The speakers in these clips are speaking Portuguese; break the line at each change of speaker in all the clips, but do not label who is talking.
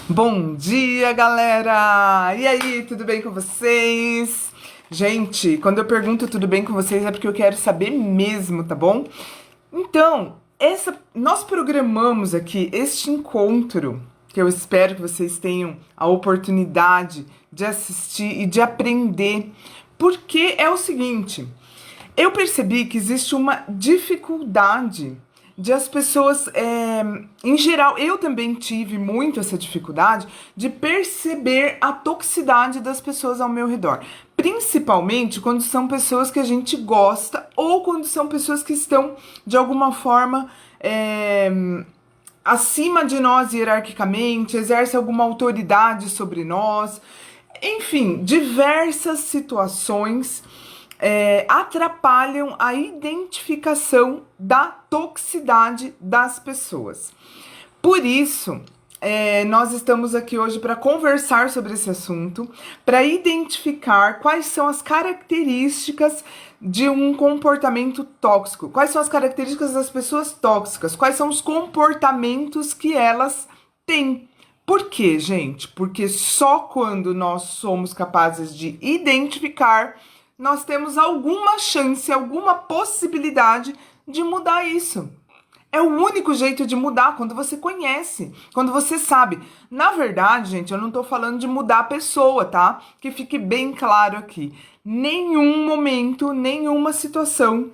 Bom dia, galera! E aí, tudo bem com vocês? Gente, quando eu pergunto tudo bem com vocês é porque eu quero saber mesmo, tá bom? Então, nós programamos aqui este encontro, que eu espero que vocês tenham a oportunidade de assistir e de aprender, porque é o seguinte, eu percebi que existe uma dificuldade de as pessoas, em geral, eu também tive muito essa dificuldade de perceber a toxicidade das pessoas ao meu redor. Principalmente quando são pessoas que a gente gosta ou quando são pessoas que estão, de alguma forma, acima de nós hierarquicamente, exercem alguma autoridade sobre nós. Enfim, diversas situações atrapalham a identificação da toxicidade das pessoas. Por isso, nós estamos aqui hoje para conversar sobre esse assunto, para identificar quais são as características de um comportamento tóxico, quais são as características das pessoas tóxicas, quais são os comportamentos que elas têm. Por quê, gente? Porque só quando nós somos capazes de identificar, nós temos alguma chance, alguma possibilidade de mudar isso. É o único jeito de mudar, quando você conhece, quando você sabe. Na verdade, gente, eu não tô falando de mudar a pessoa, tá? Que fique bem claro aqui. Nenhum momento, nenhuma situação,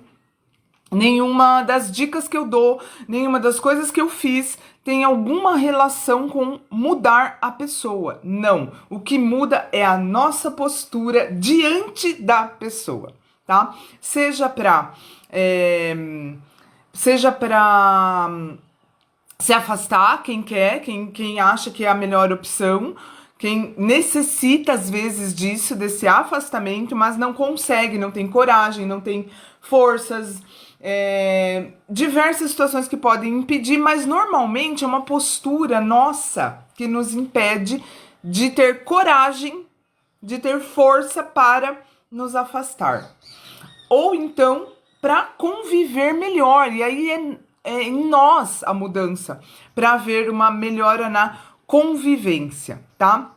nenhuma das dicas que eu dou, nenhuma das coisas que eu fiz tem alguma relação com mudar a pessoa. Não. O que muda é a nossa postura diante da pessoa, tá? Seja para se afastar, quem quer, quem acha que é a melhor opção, quem necessita às vezes disso, desse afastamento, mas não consegue, não tem coragem, não tem forças, diversas situações que podem impedir, mas normalmente é uma postura nossa que nos impede de ter coragem, de ter força para nos afastar. Ou então, para conviver melhor, e aí é em nós a mudança, para haver uma melhora na convivência, tá?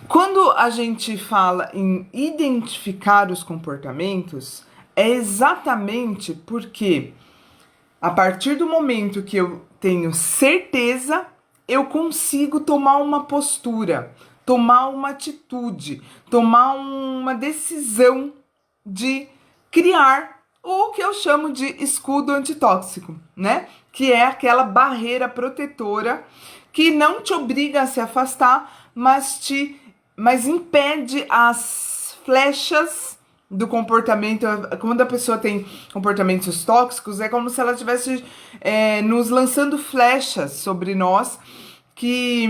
Quando a gente fala em identificar os comportamentos, é exatamente porque a partir do momento que eu tenho certeza, eu consigo tomar uma postura, tomar uma atitude, tomar uma decisão de criar o que eu chamo de escudo antitóxico, né? Que é aquela barreira protetora que não te obriga a se afastar, mas impede as flechas do comportamento. Quando a pessoa tem comportamentos tóxicos, é como se ela estivesse nos lançando flechas sobre nós que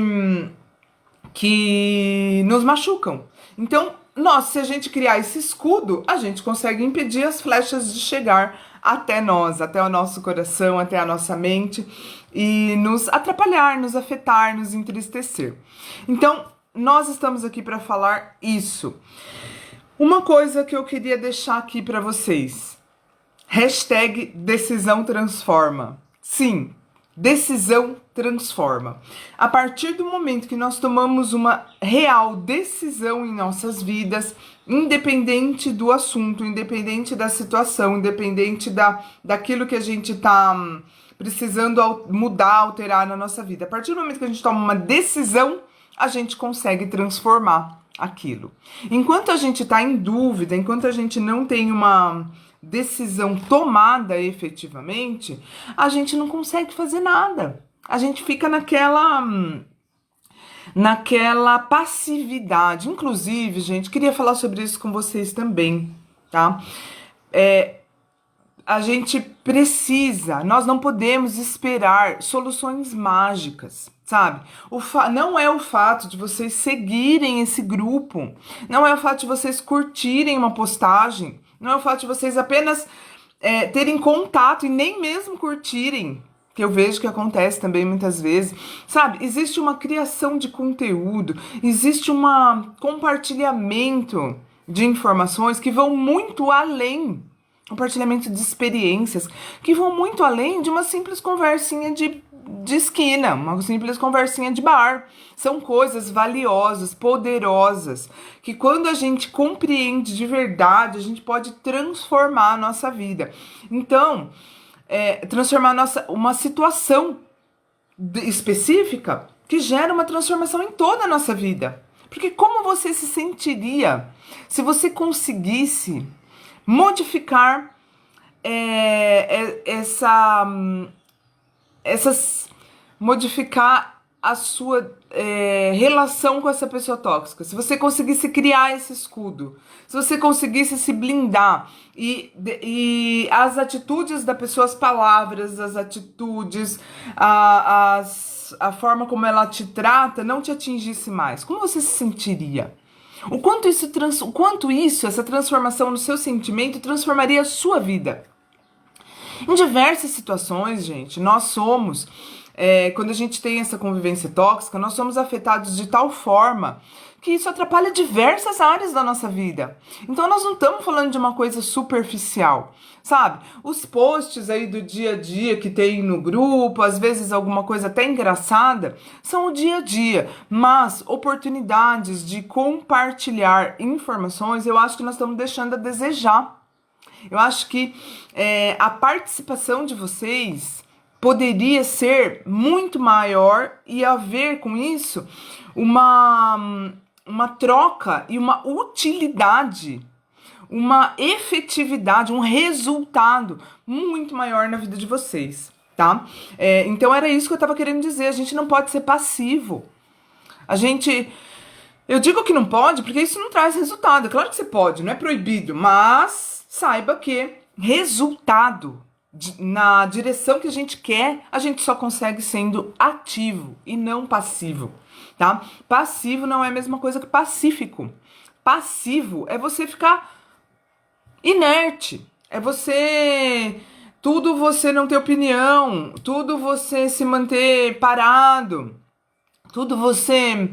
nos machucam. Então, se a gente criar esse escudo, a gente consegue impedir as flechas de chegar até nós, até o nosso coração, até a nossa mente e nos atrapalhar, nos afetar, nos entristecer. Então, nós estamos aqui para falar isso. Uma coisa que eu queria deixar aqui para vocês. #decisão transforma. Sim, decisão transforma. A partir do momento que nós tomamos uma real decisão em nossas vidas, independente do assunto, independente da situação, independente daquilo que a gente está precisando mudar, alterar na nossa vida. A partir do momento que a gente toma uma decisão, a gente consegue transformar aquilo. Enquanto a gente está em dúvida, enquanto a gente não tem uma decisão tomada efetivamente, a gente não consegue fazer nada. A gente fica naquela passividade. Inclusive, gente, queria falar sobre isso com vocês também, tá? A gente precisa, nós não podemos esperar soluções mágicas, sabe? Não é o fato de vocês seguirem esse grupo, não é o fato de vocês curtirem uma postagem, não é o fato de vocês apenas terem contato e nem mesmo curtirem, que eu vejo que acontece também muitas vezes, sabe? Existe uma criação de conteúdo, existe um compartilhamento de informações que vão muito além compartilhamento de experiências que vão muito além de uma simples conversinha de esquina, uma simples conversinha de bar. São coisas valiosas, poderosas, que quando a gente compreende de verdade, a gente pode transformar a nossa vida. Então, transformar uma situação específica que gera uma transformação em toda a nossa vida. Porque como você se sentiria se você conseguisse modificar modificar a sua relação com essa pessoa tóxica, se você conseguisse criar esse escudo, se você conseguisse se blindar e as atitudes da pessoa, as palavras, as atitudes, a forma como ela te trata não te atingisse mais, como você se sentiria? O quanto isso, essa transformação no seu sentimento, transformaria a sua vida. Em diversas situações, gente, nós somos, quando a gente tem essa convivência tóxica, nós somos afetados de tal forma que isso atrapalha diversas áreas da nossa vida. Então nós não estamos falando de uma coisa superficial, sabe? Os posts aí do dia a dia que tem no grupo, às vezes alguma coisa até engraçada, são o dia a dia. Mas oportunidades de compartilhar informações, eu acho que nós estamos deixando a desejar. Eu acho que a participação de vocês poderia ser muito maior e haver com isso uma troca e uma utilidade, uma efetividade, um resultado muito maior na vida de vocês, tá? Então era isso que eu tava querendo dizer, a gente não pode ser passivo. Eu digo que não pode porque isso não traz resultado. É claro que você pode, não é proibido, mas saiba que resultado na direção que a gente quer, a gente só consegue sendo ativo e não passivo, tá? Passivo não é a mesma coisa que pacífico. Passivo é você ficar inerte, tudo você não ter opinião, tudo você se manter parado, tudo você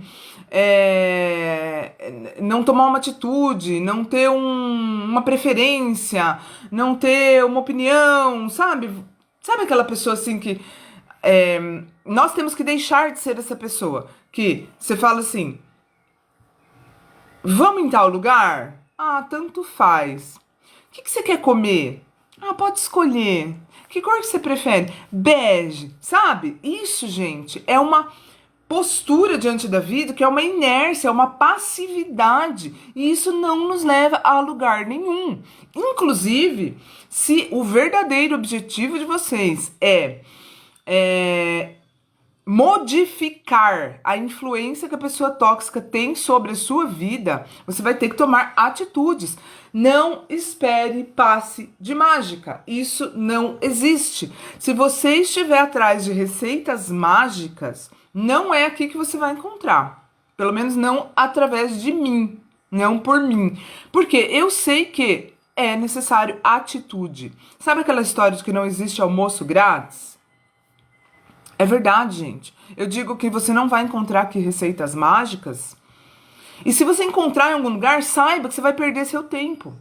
não tomar uma atitude, não ter uma preferência, não ter uma opinião, sabe? Sabe aquela pessoa assim que nós temos que deixar de ser essa pessoa que você fala assim, vamos em tal lugar? Ah, tanto faz. O que você quer comer? Ah, pode escolher. Que cor que você prefere? Bege, sabe? Isso, gente, é uma postura diante da vida, que é uma inércia, é uma passividade, e isso não nos leva a lugar nenhum. Inclusive, se o verdadeiro objetivo de vocês é modificar a influência que a pessoa tóxica tem sobre a sua vida, você vai ter que tomar atitudes. Não espere passe de mágica. Isso não existe. Se você estiver atrás de receitas mágicas, não é aqui que você vai encontrar. Pelo menos não através de mim, não por mim. Porque eu sei que é necessário atitude. Sabe aquela história de que não existe almoço grátis? É verdade, gente. Eu digo que você não vai encontrar aqui receitas mágicas. E se você encontrar em algum lugar, saiba que você vai perder seu tempo.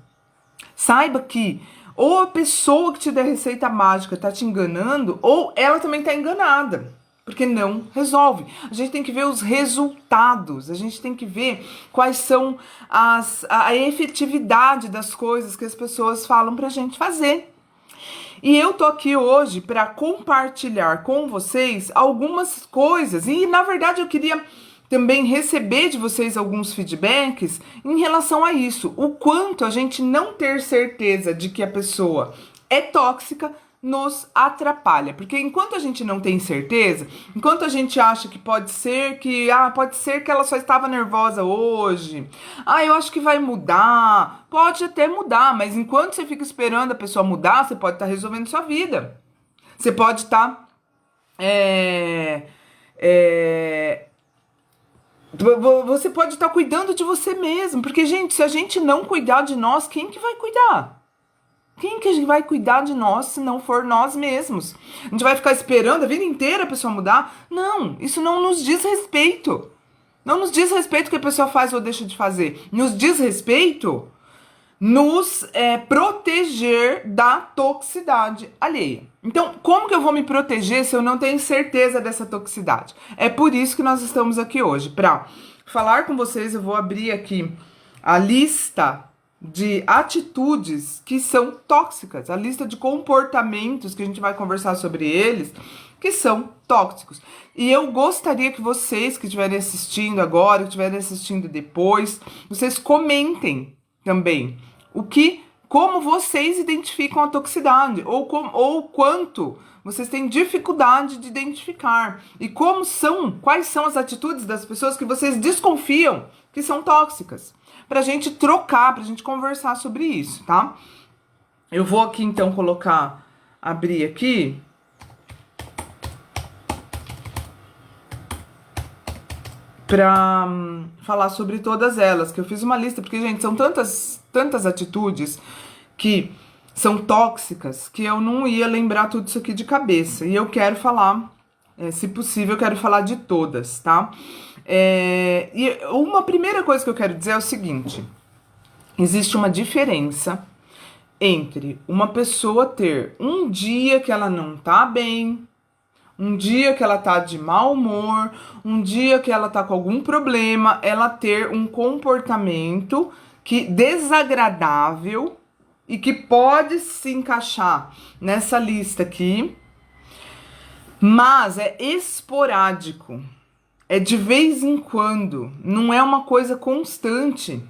Saiba que ou a pessoa que te der receita mágica está te enganando, ou ela também está enganada. Porque não resolve. A gente tem que ver os resultados. A gente tem que ver quais são a efetividade das coisas que as pessoas falam pra gente fazer. E eu tô aqui hoje para compartilhar com vocês algumas coisas. E, na verdade, eu queria também receber de vocês alguns feedbacks em relação a isso. O quanto a gente não ter certeza de que a pessoa é tóxica nos atrapalha. Porque enquanto a gente não tem certeza, enquanto a gente acha que pode ser que ela só estava nervosa hoje, eu acho que vai mudar, pode até mudar, mas enquanto você fica esperando a pessoa mudar, você pode estar resolvendo sua vida. Você pode estar você pode estar cuidando de você mesmo, porque, gente, se a gente não cuidar de nós, quem que vai cuidar? Quem que vai cuidar de nós se não for nós mesmos? A gente vai ficar esperando a vida inteira a pessoa mudar? Não, isso não nos diz respeito. Não nos diz respeito o que a pessoa faz ou deixa de fazer. Nos diz respeito nos proteger da toxicidade alheia. Então, como que eu vou me proteger se eu não tenho certeza dessa toxicidade? É por isso que nós estamos aqui hoje, para falar com vocês. Eu vou abrir aqui a lista de atitudes que são tóxicas, a lista de comportamentos que a gente vai conversar sobre eles, que são tóxicos. E eu gostaria que vocês que estiverem assistindo agora, que estiverem assistindo depois, vocês comentem também como vocês identificam a toxicidade, ou quanto vocês têm dificuldade de identificar, e quais são as atitudes das pessoas que vocês desconfiam que são tóxicas, pra gente trocar, pra gente conversar sobre isso, tá? Eu vou aqui então abrir aqui para falar sobre todas elas, que eu fiz uma lista, porque, gente, são tantas atitudes que são tóxicas, que eu não ia lembrar tudo isso aqui de cabeça. E eu quero falar, se possível, eu quero falar de todas, tá? E uma primeira coisa que eu quero dizer é o seguinte: existe uma diferença entre uma pessoa ter um dia que ela não tá bem, um dia que ela tá de mau humor, um dia que ela tá com algum problema, ela ter um comportamento desagradável e que pode se encaixar nessa lista aqui, mas é esporádico, é de vez em quando, não é uma coisa constante,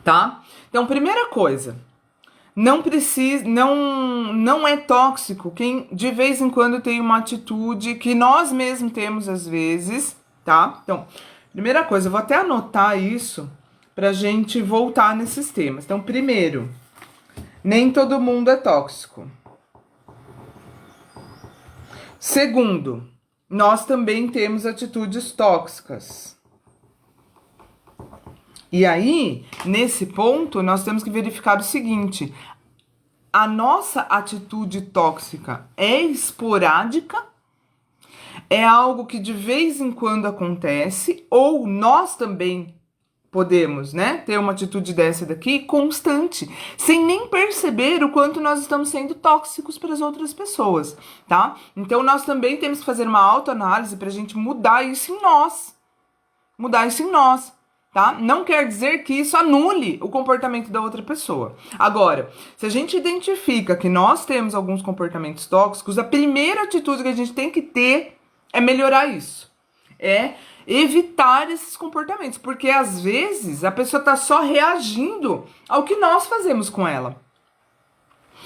tá? Então, primeira coisa, não é tóxico quem de vez em quando tem uma atitude que nós mesmos temos às vezes, tá? Então, primeira coisa, eu vou até anotar isso pra gente voltar nesses temas. Então, primeiro, nem todo mundo é tóxico. Segundo, nós também temos atitudes tóxicas. E aí, nesse ponto, nós temos que verificar o seguinte: a nossa atitude tóxica é esporádica, é algo que de vez em quando acontece, ou nós também podemos, né, ter uma atitude dessa daqui constante, sem nem perceber o quanto nós estamos sendo tóxicos para as outras pessoas, tá? Então, nós também temos que fazer uma autoanálise para a gente mudar isso em nós. Tá? Não quer dizer que isso anule o comportamento da outra pessoa. Agora, se a gente identifica que nós temos alguns comportamentos tóxicos, a primeira atitude que a gente tem que ter é melhorar isso. É evitar esses comportamentos, porque às vezes a pessoa tá só reagindo ao que nós fazemos com ela.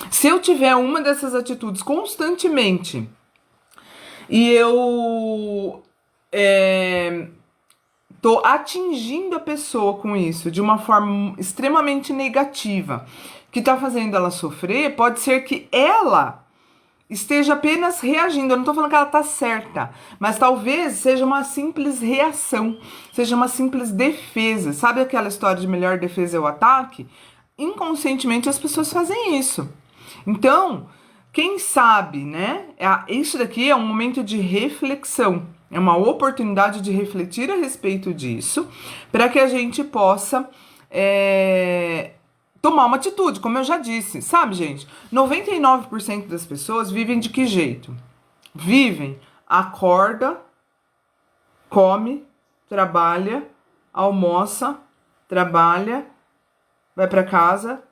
Se eu tiver uma dessas atitudes constantemente e eu tô atingindo a pessoa com isso de uma forma extremamente negativa, que tá fazendo ela sofrer, pode ser que ela esteja apenas reagindo. Eu não tô falando que ela tá certa, mas talvez seja uma simples reação, seja uma simples defesa. Sabe aquela história de melhor defesa é o ataque? Inconscientemente as pessoas fazem isso. Então, quem sabe, né? Isso daqui é um momento de reflexão. É uma oportunidade de refletir a respeito disso, para que a gente possa tomar uma atitude, como eu já disse. Sabe, gente? 99% das pessoas vivem de que jeito? Vivem, acorda, come, trabalha, almoça, trabalha, vai para casa,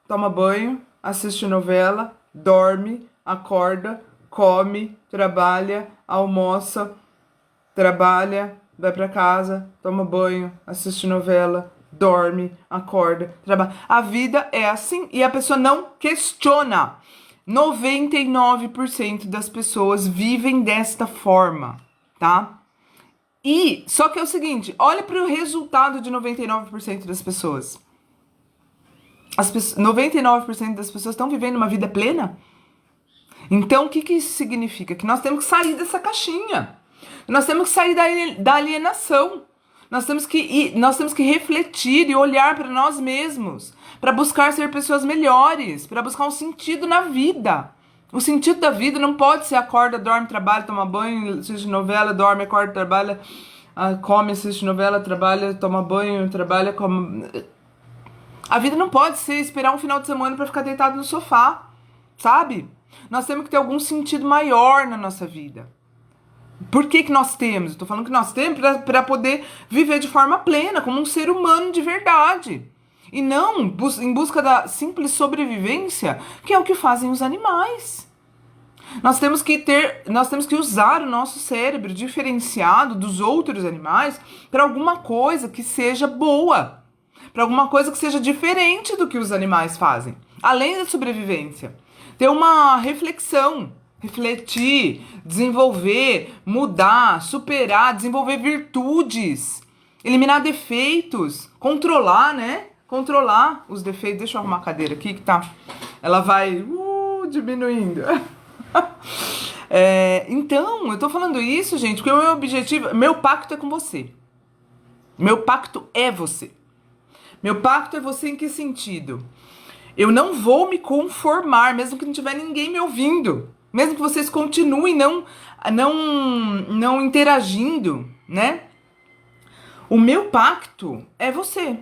toma banho, assiste novela, dorme, acorda, come, trabalha, almoça, trabalha, vai pra casa, toma banho, assiste novela, dorme, acorda, trabalha. A vida é assim e a pessoa não questiona. 99% das pessoas vivem desta forma, tá? E só que é o seguinte, olha para o resultado de 99% das pessoas. 99% das pessoas estão vivendo uma vida plena? Então, o que isso significa? Que nós temos que sair dessa caixinha. Nós temos que sair da alienação. Nós temos que refletir e olhar para nós mesmos, para buscar ser pessoas melhores, para buscar um sentido na vida. O sentido da vida não pode ser acorda, dorme, trabalha, toma banho, assiste novela, dorme, acorda, trabalha, come, assiste novela, trabalha, toma banho, trabalha, come. A vida não pode ser esperar um final de semana pra ficar deitado no sofá, sabe? Nós temos que ter algum sentido maior na nossa vida. Por que nós temos? Eu tô falando que nós temos para poder viver de forma plena, como um ser humano de verdade. E não em busca da simples sobrevivência, que é o que fazem os animais. Nós temos que usar o nosso cérebro diferenciado dos outros animais para alguma coisa que seja boa, para alguma coisa que seja diferente do que os animais fazem, além da sobrevivência. Ter uma reflexão, refletir, desenvolver, mudar, superar, desenvolver virtudes, eliminar defeitos, controlar, né? Controlar os defeitos. Deixa eu arrumar a cadeira aqui que tá. Ela vai diminuindo. Então, eu tô falando isso, gente, porque o meu objetivo, meu pacto é com você. Meu pacto é você. Meu pacto é você em que sentido? Eu não vou me conformar, mesmo que não tiver ninguém me ouvindo. Mesmo que vocês continuem não interagindo, né? O meu pacto é você.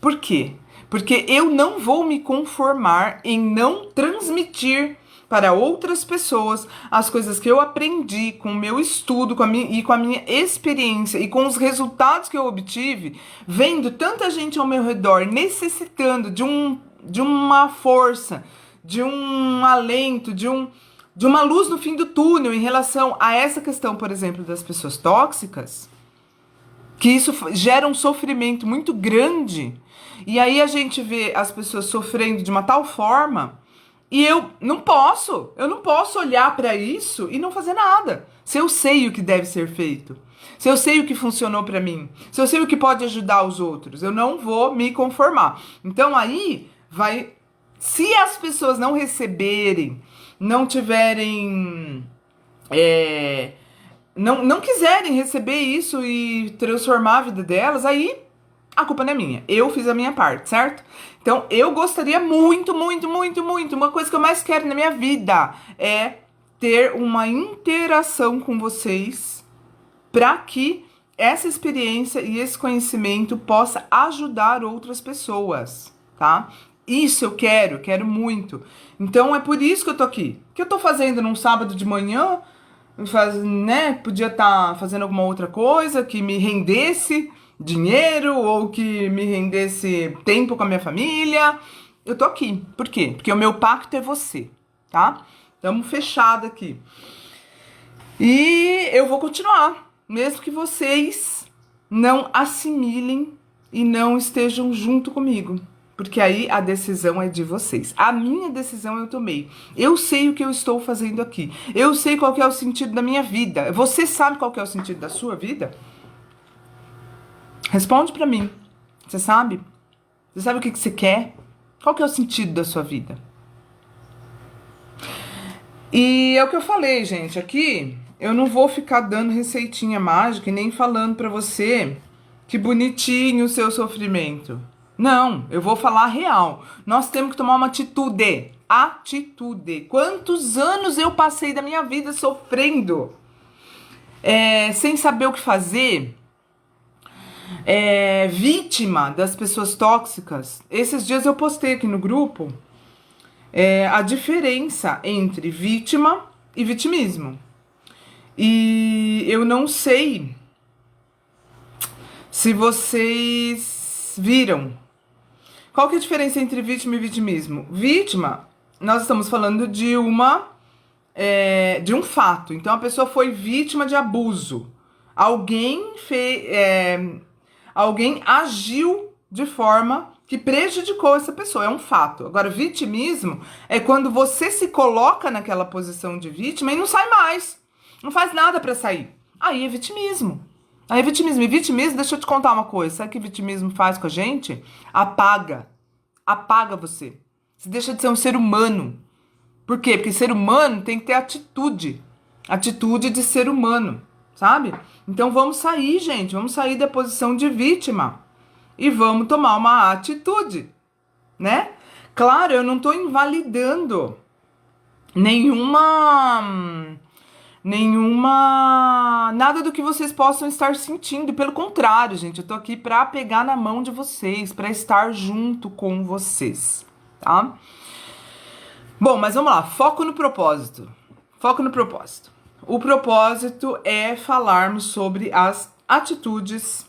Por quê? Porque eu não vou me conformar em não transmitir para outras pessoas as coisas que eu aprendi com o meu estudo com a minha experiência e com os resultados que eu obtive, vendo tanta gente ao meu redor necessitando de uma força, de um alento, de uma luz no fim do túnel em relação a essa questão, por exemplo, das pessoas tóxicas, que isso gera um sofrimento muito grande. E aí a gente vê as pessoas sofrendo de uma tal forma e eu não posso olhar para isso e não fazer nada. Se eu sei o que deve ser feito, se eu sei o que funcionou para mim, se eu sei o que pode ajudar os outros, eu não vou me conformar. Então aí vai, se as pessoas não receberem, não tiverem, não quiserem receber isso e transformar a vida delas, aí a culpa não é minha. Eu fiz a minha parte, certo? Então, eu gostaria muito, uma coisa que eu mais quero na minha vida é ter uma interação com vocês para que essa experiência e esse conhecimento possa ajudar outras pessoas, tá? Isso eu quero muito. Então, é por isso que eu tô aqui. O que eu tô fazendo num sábado de manhã, né? Podia estar fazendo alguma outra coisa que me rendesse dinheiro ou que me rendesse tempo com a minha família. Eu tô aqui. Por quê? Porque o meu pacto é você, tá? Estamos fechados aqui. E eu vou continuar, mesmo que vocês não assimilem e não estejam junto comigo. Porque aí a decisão é de vocês. A minha decisão eu tomei. Eu sei o que eu estou fazendo aqui. Eu sei qual que é o sentido da minha vida. Você sabe qual que é o sentido da sua vida? Responde pra mim. Você sabe? Você sabe o que você quer? Qual que é o sentido da sua vida? E é o que eu falei, gente. Aqui eu não vou ficar dando receitinha mágica e nem falando pra você que bonitinho o seu sofrimento. Não, eu vou falar real. Nós temos que tomar uma atitude. Atitude. Quantos anos eu passei da minha vida sofrendo, sem saber o que fazer, vítima das pessoas tóxicas. Esses dias eu postei aqui no grupo a diferença entre vítima e vitimismo. E eu não sei se vocês viram. Qual que é a diferença entre vítima e vitimismo? Vítima, nós estamos falando de um fato. Então a pessoa foi vítima de abuso. Alguém agiu de forma que prejudicou essa pessoa, é um fato. Agora, vitimismo é quando você se coloca naquela posição de vítima e não sai mais. Não faz nada pra sair. Aí é vitimismo. Aí é vitimismo. E vitimismo, deixa eu te contar uma coisa. Sabe o que vitimismo faz com a gente? Apaga. Apaga você. Você deixa de ser um ser humano. Por quê? Porque ser humano tem que ter atitude. Atitude de ser humano, sabe? Então vamos sair, gente. Vamos sair da posição de vítima. E vamos tomar uma atitude, né? Claro, eu não tô invalidando nenhuma nada do que vocês possam estar sentindo. Pelo contrário, gente, eu tô aqui pra pegar na mão de vocês, pra estar junto com vocês, tá? Bom, mas vamos lá, foco no propósito. Foco no propósito. O propósito é falarmos sobre as atitudes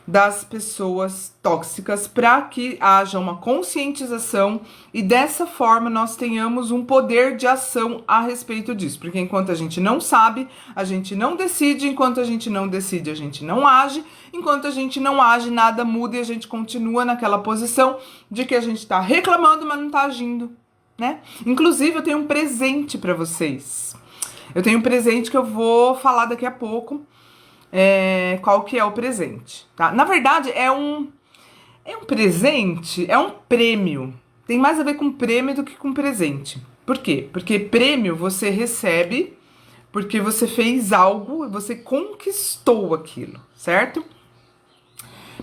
das pessoas tóxicas para que haja uma conscientização e dessa forma nós tenhamos um poder de ação a respeito disso. Porque enquanto a gente não sabe, a gente não decide, enquanto a gente não decide, a gente não age, enquanto a gente não age, nada muda e a gente continua naquela posição de que a gente tá reclamando, mas não tá agindo, né? Inclusive, eu tenho um presente para vocês. Eu tenho um presente que eu vou falar daqui a pouco. Qual que é o presente, tá? Na verdade, é um presente, é um prêmio. Tem mais a ver com prêmio do que com presente. Por quê? Porque prêmio você recebe porque você fez algo, você conquistou aquilo, certo?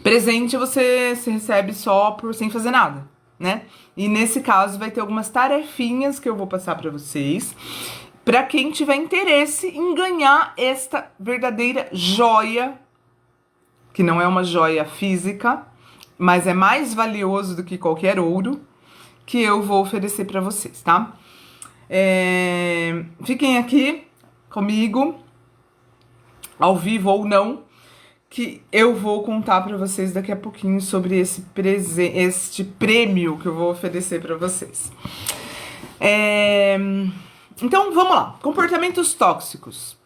Presente você se recebe só sem fazer nada, né? E nesse caso vai ter algumas tarefinhas que eu vou passar para vocês. Para quem tiver interesse em ganhar esta verdadeira joia, que não é uma joia física, mas é mais valioso do que qualquer ouro, que eu vou oferecer para vocês, tá? Fiquem aqui comigo, ao vivo ou não, que eu vou contar para vocês daqui a pouquinho sobre este prêmio que eu vou oferecer para vocês. Então, vamos lá. Comportamentos tóxicos.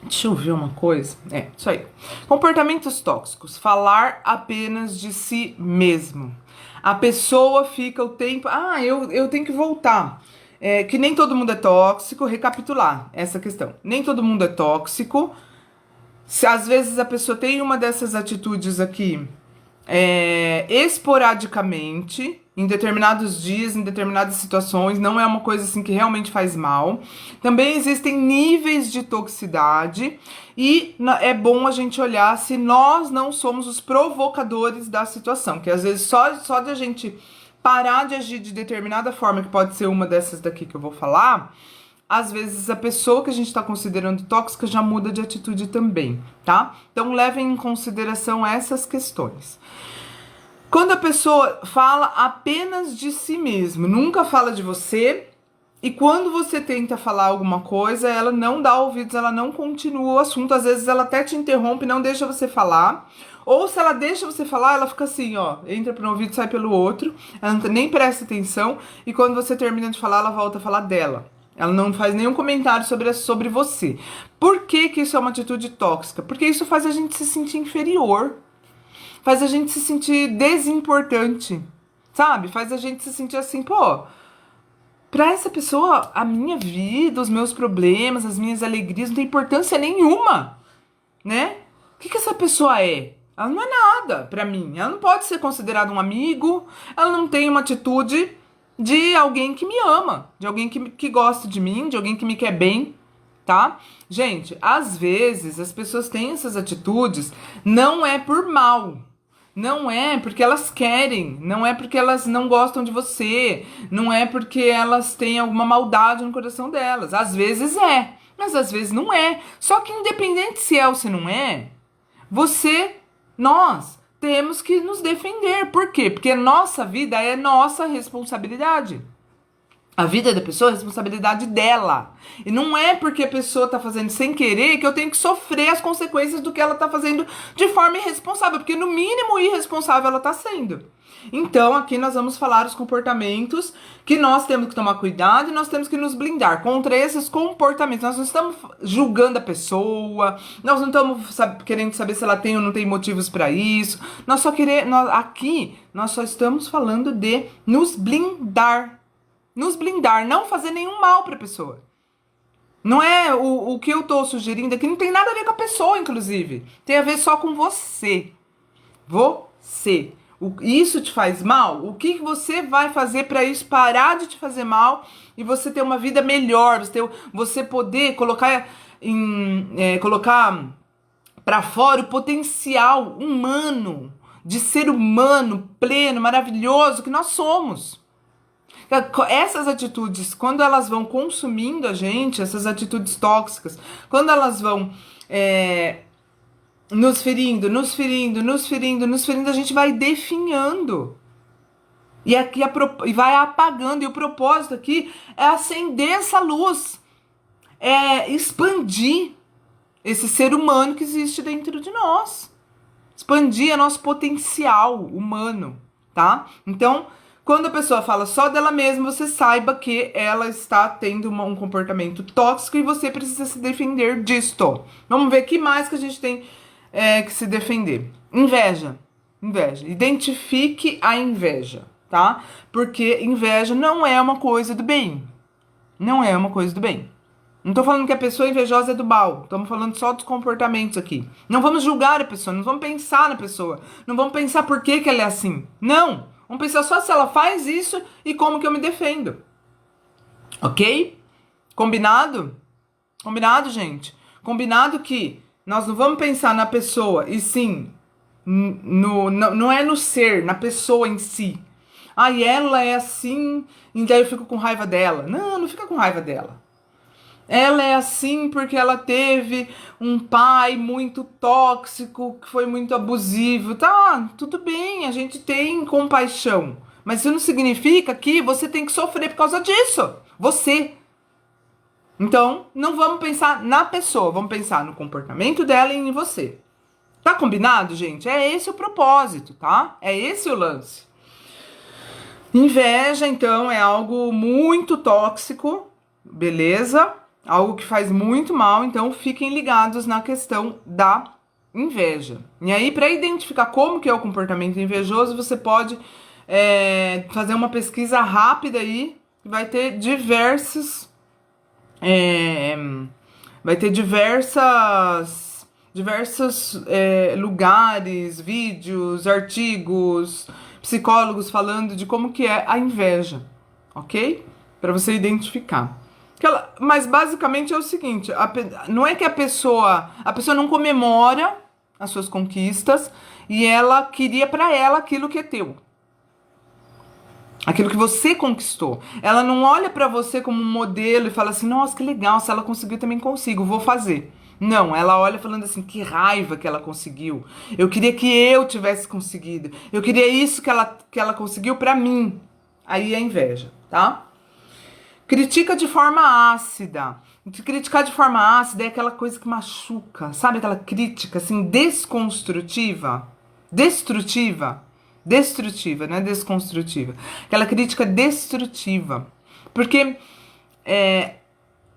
Deixa eu ver uma coisa. Isso aí. Comportamentos tóxicos. Falar apenas de si mesmo. A pessoa fica o tempo... eu tenho que voltar. Que nem todo mundo é tóxico. Recapitular essa questão. Nem todo mundo é tóxico. Se às vezes a pessoa tem uma dessas atitudes aqui... esporadicamente, em determinados dias, em determinadas situações, não é uma coisa assim que realmente faz mal. Também existem níveis de toxicidade e é bom a gente olhar se nós não somos os provocadores da situação, que às vezes só de a gente parar de agir de determinada forma, que pode ser uma dessas daqui que eu vou falar, às vezes a pessoa que a gente está considerando tóxica já muda de atitude também, tá? Então levem em consideração essas questões. Quando a pessoa fala apenas de si mesmo, nunca fala de você, e quando você tenta falar alguma coisa, ela não dá ouvidos, ela não continua o assunto, às vezes ela até te interrompe, não deixa você falar, ou se ela deixa você falar, ela fica assim, ó, entra por um ouvido e sai pelo outro, ela nem presta atenção, e quando você termina de falar, ela volta a falar dela. Ela não faz nenhum comentário sobre você. Por que que isso é uma atitude tóxica? Porque isso faz a gente se sentir inferior. Faz a gente se sentir desimportante, sabe? Faz a gente se sentir assim, pô, pra essa pessoa, a minha vida, os meus problemas, as minhas alegrias, não tem importância nenhuma, né? O que essa pessoa é? Ela não é nada pra mim. Ela não pode ser considerada um amigo, ela não tem uma atitude de alguém que me ama, de alguém que gosta de mim, de alguém que me quer bem, tá? Gente, às vezes as pessoas têm essas atitudes, não é por mal. Não é porque elas querem, não é porque elas não gostam de você, não é porque elas têm alguma maldade no coração delas. Às vezes é, mas às vezes não é. Só que independente se é ou se não é, nós temos que nos defender. Por quê? Porque nossa vida é nossa responsabilidade. A vida da pessoa é responsabilidade dela. E não é porque a pessoa tá fazendo sem querer que eu tenho que sofrer as consequências do que ela tá fazendo de forma irresponsável. Porque no mínimo irresponsável ela tá sendo. Então aqui nós vamos falar os comportamentos que nós temos que tomar cuidado e nós temos que nos blindar contra esses comportamentos. Nós não estamos julgando a pessoa, nós não estamos querendo saber se ela tem ou não tem motivos para isso. Aqui nós só estamos falando de nos blindar. Nos blindar, não fazer nenhum mal pra pessoa. Não é o que eu tô sugerindo aqui, não tem nada a ver com a pessoa, inclusive. Tem a ver só com você. Você. Isso te faz mal? O que você vai fazer pra isso parar de te fazer mal e você ter uma vida melhor? Você poder colocar pra fora o potencial humano, de ser humano pleno, maravilhoso que nós somos. Essas atitudes, quando elas vão consumindo a gente, essas atitudes tóxicas, quando elas vão nos ferindo, nos ferindo, nos ferindo, nos ferindo, a gente vai definhando. E vai apagando. E o propósito aqui é acender essa luz. É expandir esse ser humano que existe dentro de nós. Expandir nosso potencial humano, tá? Então, quando a pessoa fala só dela mesma, você saiba que ela está tendo um comportamento tóxico e você precisa se defender disto. Vamos ver o que mais que a gente tem que se defender. Inveja. Inveja. Identifique a inveja, tá? Porque inveja não é uma coisa do bem. Não é uma coisa do bem. Não tô falando que a pessoa invejosa é do mal. Estamos falando só dos comportamentos aqui. Não vamos julgar a pessoa, não vamos pensar na pessoa. Não vamos pensar por que ela é assim. Não. Vamos pensar só se ela faz isso e como que eu me defendo. Ok? Combinado? Combinado, gente? Combinado que nós não vamos pensar na pessoa e sim, não é no ser, na pessoa em si. E ela é assim, e daí eu fico com raiva dela. Não, não fica com raiva dela. Ela é assim porque ela teve um pai muito tóxico, que foi muito abusivo. Tá, tudo bem, a gente tem compaixão. Mas isso não significa que você tem que sofrer por causa disso. Você. Então, não vamos pensar na pessoa, vamos pensar no comportamento dela e em você. Tá combinado, gente? É esse o propósito, tá? É esse o lance. Inveja, então, é algo muito tóxico, beleza? Algo que faz muito mal, então fiquem ligados na questão da inveja. E aí, para identificar como que é o comportamento invejoso, você pode fazer uma pesquisa rápida aí, que vai ter diversos lugares, vídeos, artigos, psicólogos falando de como que é a inveja, ok? Para você identificar. Mas basicamente é o seguinte, não é que a pessoa não comemora as suas conquistas e ela queria para ela aquilo que é teu. Aquilo que você conquistou. Ela não olha pra você como um modelo e fala assim, nossa, que legal, se ela conseguiu, eu também consigo, vou fazer. Não, ela olha falando assim, que raiva que ela conseguiu. Eu queria que eu tivesse conseguido. Eu queria isso que ela conseguiu pra mim. Aí é inveja, tá? Critica de forma ácida. Criticar de forma ácida é aquela coisa que machuca. Sabe aquela crítica assim, desconstrutiva? Destrutiva, não é desconstrutiva. Aquela crítica destrutiva. Porque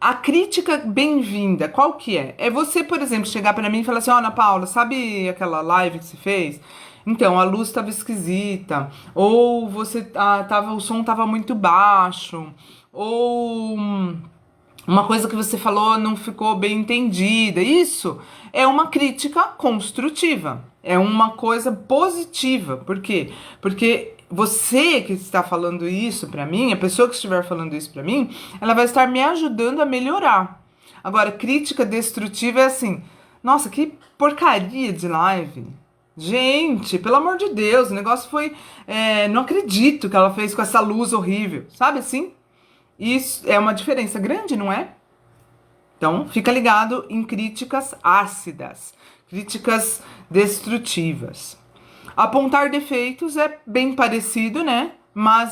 a crítica bem-vinda, qual que é? É você, por exemplo, chegar pra mim e falar assim, Ana Paula, sabe aquela live que você fez? Então, a luz estava esquisita, ou o som estava muito baixo, ou uma coisa que você falou não ficou bem entendida. Isso é uma crítica construtiva. É uma coisa positiva. Por quê? Porque você que está falando isso pra mim, a pessoa que estiver falando isso pra mim, ela vai estar me ajudando a melhorar. Agora, crítica destrutiva é assim, nossa, que porcaria de live. Gente, pelo amor de Deus, o negócio foi... não acredito que ela fez com essa luz horrível. Sabe assim? Isso é uma diferença grande, não é? Então, fica ligado em críticas ácidas, críticas destrutivas. Apontar defeitos é bem parecido, né? Mas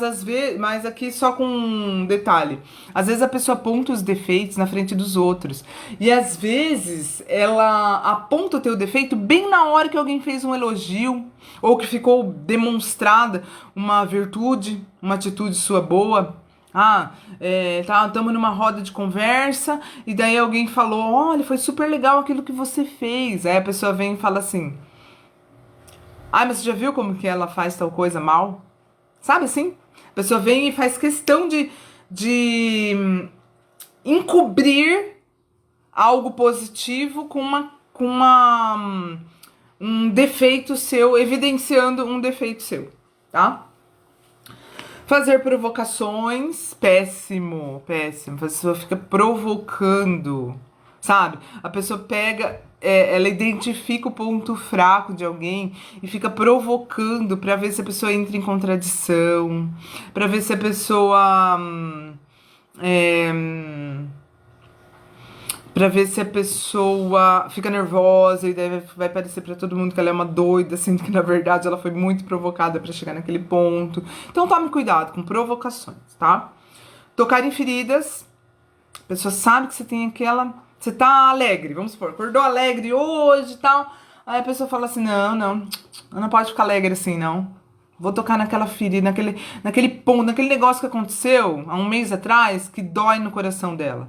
aqui só com um detalhe. Às vezes a pessoa aponta os defeitos na frente dos outros. E às vezes ela aponta o teu defeito bem na hora que alguém fez um elogio ou que ficou demonstrada uma virtude, uma atitude sua boa. Estamos numa roda de conversa e daí alguém falou, olha, foi super legal aquilo que você fez. Aí a pessoa vem e fala assim, mas você já viu como que ela faz tal coisa mal? Sabe assim? A pessoa vem e faz questão de encobrir algo positivo com um defeito seu, evidenciando um defeito seu, tá? Fazer provocações, péssimo, péssimo. A pessoa fica provocando sabe? A pessoa pega, ela identifica o ponto fraco de alguém e fica provocando pra ver se a pessoa entra em contradição, pra ver se a pessoa é, pra ver se a pessoa fica nervosa e daí vai parecer pra todo mundo que ela é uma doida, sendo que na verdade ela foi muito provocada pra chegar naquele ponto. Então tome cuidado com provocações, tá? Tocar em feridas, a pessoa sabe que você tem aquela... Você tá alegre, vamos supor, acordou alegre hoje e tal. Aí a pessoa fala assim, não pode ficar alegre assim, não. Vou tocar naquela ferida, naquele ponto, naquele negócio que aconteceu há um mês atrás, que dói no coração dela.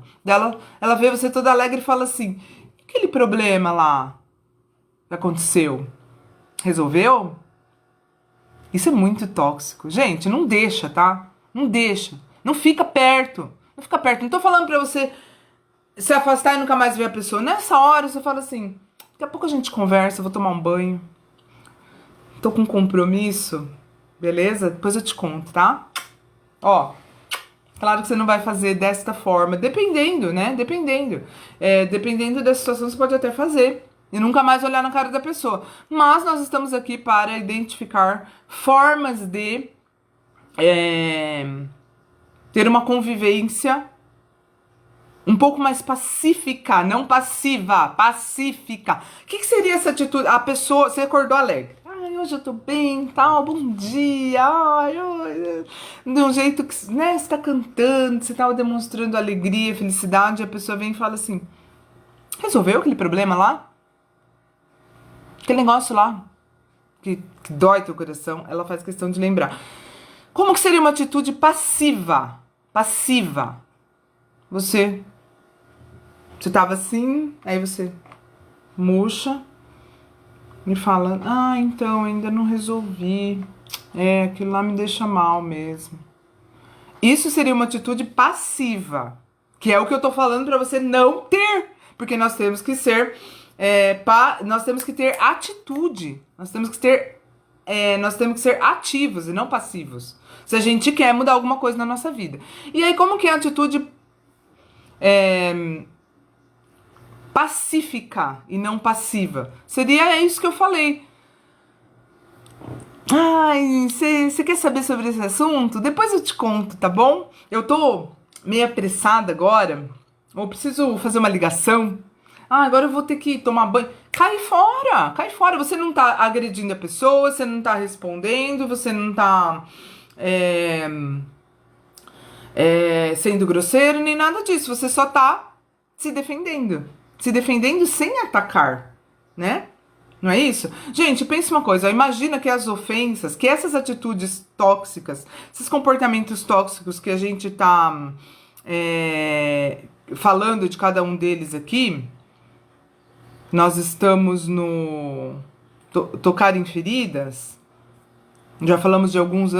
Ela vê você toda alegre e fala assim, aquele problema lá que aconteceu, resolveu? Isso é muito tóxico. Gente, não deixa, tá? Não deixa. Não fica perto. Não fica perto. Não tô falando pra você se afastar e nunca mais ver a pessoa. Nessa hora você fala assim, daqui a pouco a gente conversa, eu vou tomar um banho. Tô com um compromisso, beleza? Depois eu te conto, tá? Ó, claro que você não vai fazer desta forma, dependendo, né? Dependendo. Dependendo da situação, você pode até fazer. E nunca mais olhar na cara da pessoa. Mas nós estamos aqui para identificar formas de ter uma convivência um pouco mais pacífica, não passiva, pacífica. O que seria essa atitude? A pessoa, você acordou alegre. Ai, hoje eu tô bem, tal, bom dia. Ai, de um jeito que, né, você tá cantando, você tá demonstrando alegria, felicidade, e a pessoa vem e fala assim, resolveu aquele problema lá? Aquele negócio lá, que dói teu coração, ela faz questão de lembrar. Como que seria uma atitude passiva? Passiva. Você tava assim, aí você murcha e fala, então, ainda não resolvi. Aquilo lá me deixa mal mesmo. Isso seria uma atitude passiva, que é o que eu tô falando pra você não ter, porque nós temos que ser, nós temos que ter atitude, nós temos que ser ativos e não passivos, se a gente quer mudar alguma coisa na nossa vida. E aí, como que é a atitude pacífica e não passiva? Seria isso que eu falei. Ai, você quer saber sobre esse assunto? Depois eu te conto, tá bom? Eu tô meio apressada agora. Eu preciso fazer uma ligação. Agora eu vou ter que tomar banho. Cai fora, cai fora. Você não tá agredindo a pessoa, você não tá respondendo, você não tá sendo grosseiro, nem nada disso. Você só tá se defendendo. Se defendendo sem atacar, né? Não é isso? Gente, pensa uma coisa, imagina que as ofensas, que essas atitudes tóxicas, esses comportamentos tóxicos que a gente tá falando de cada um deles aqui, nós estamos no tocar em feridas, já falamos de alguns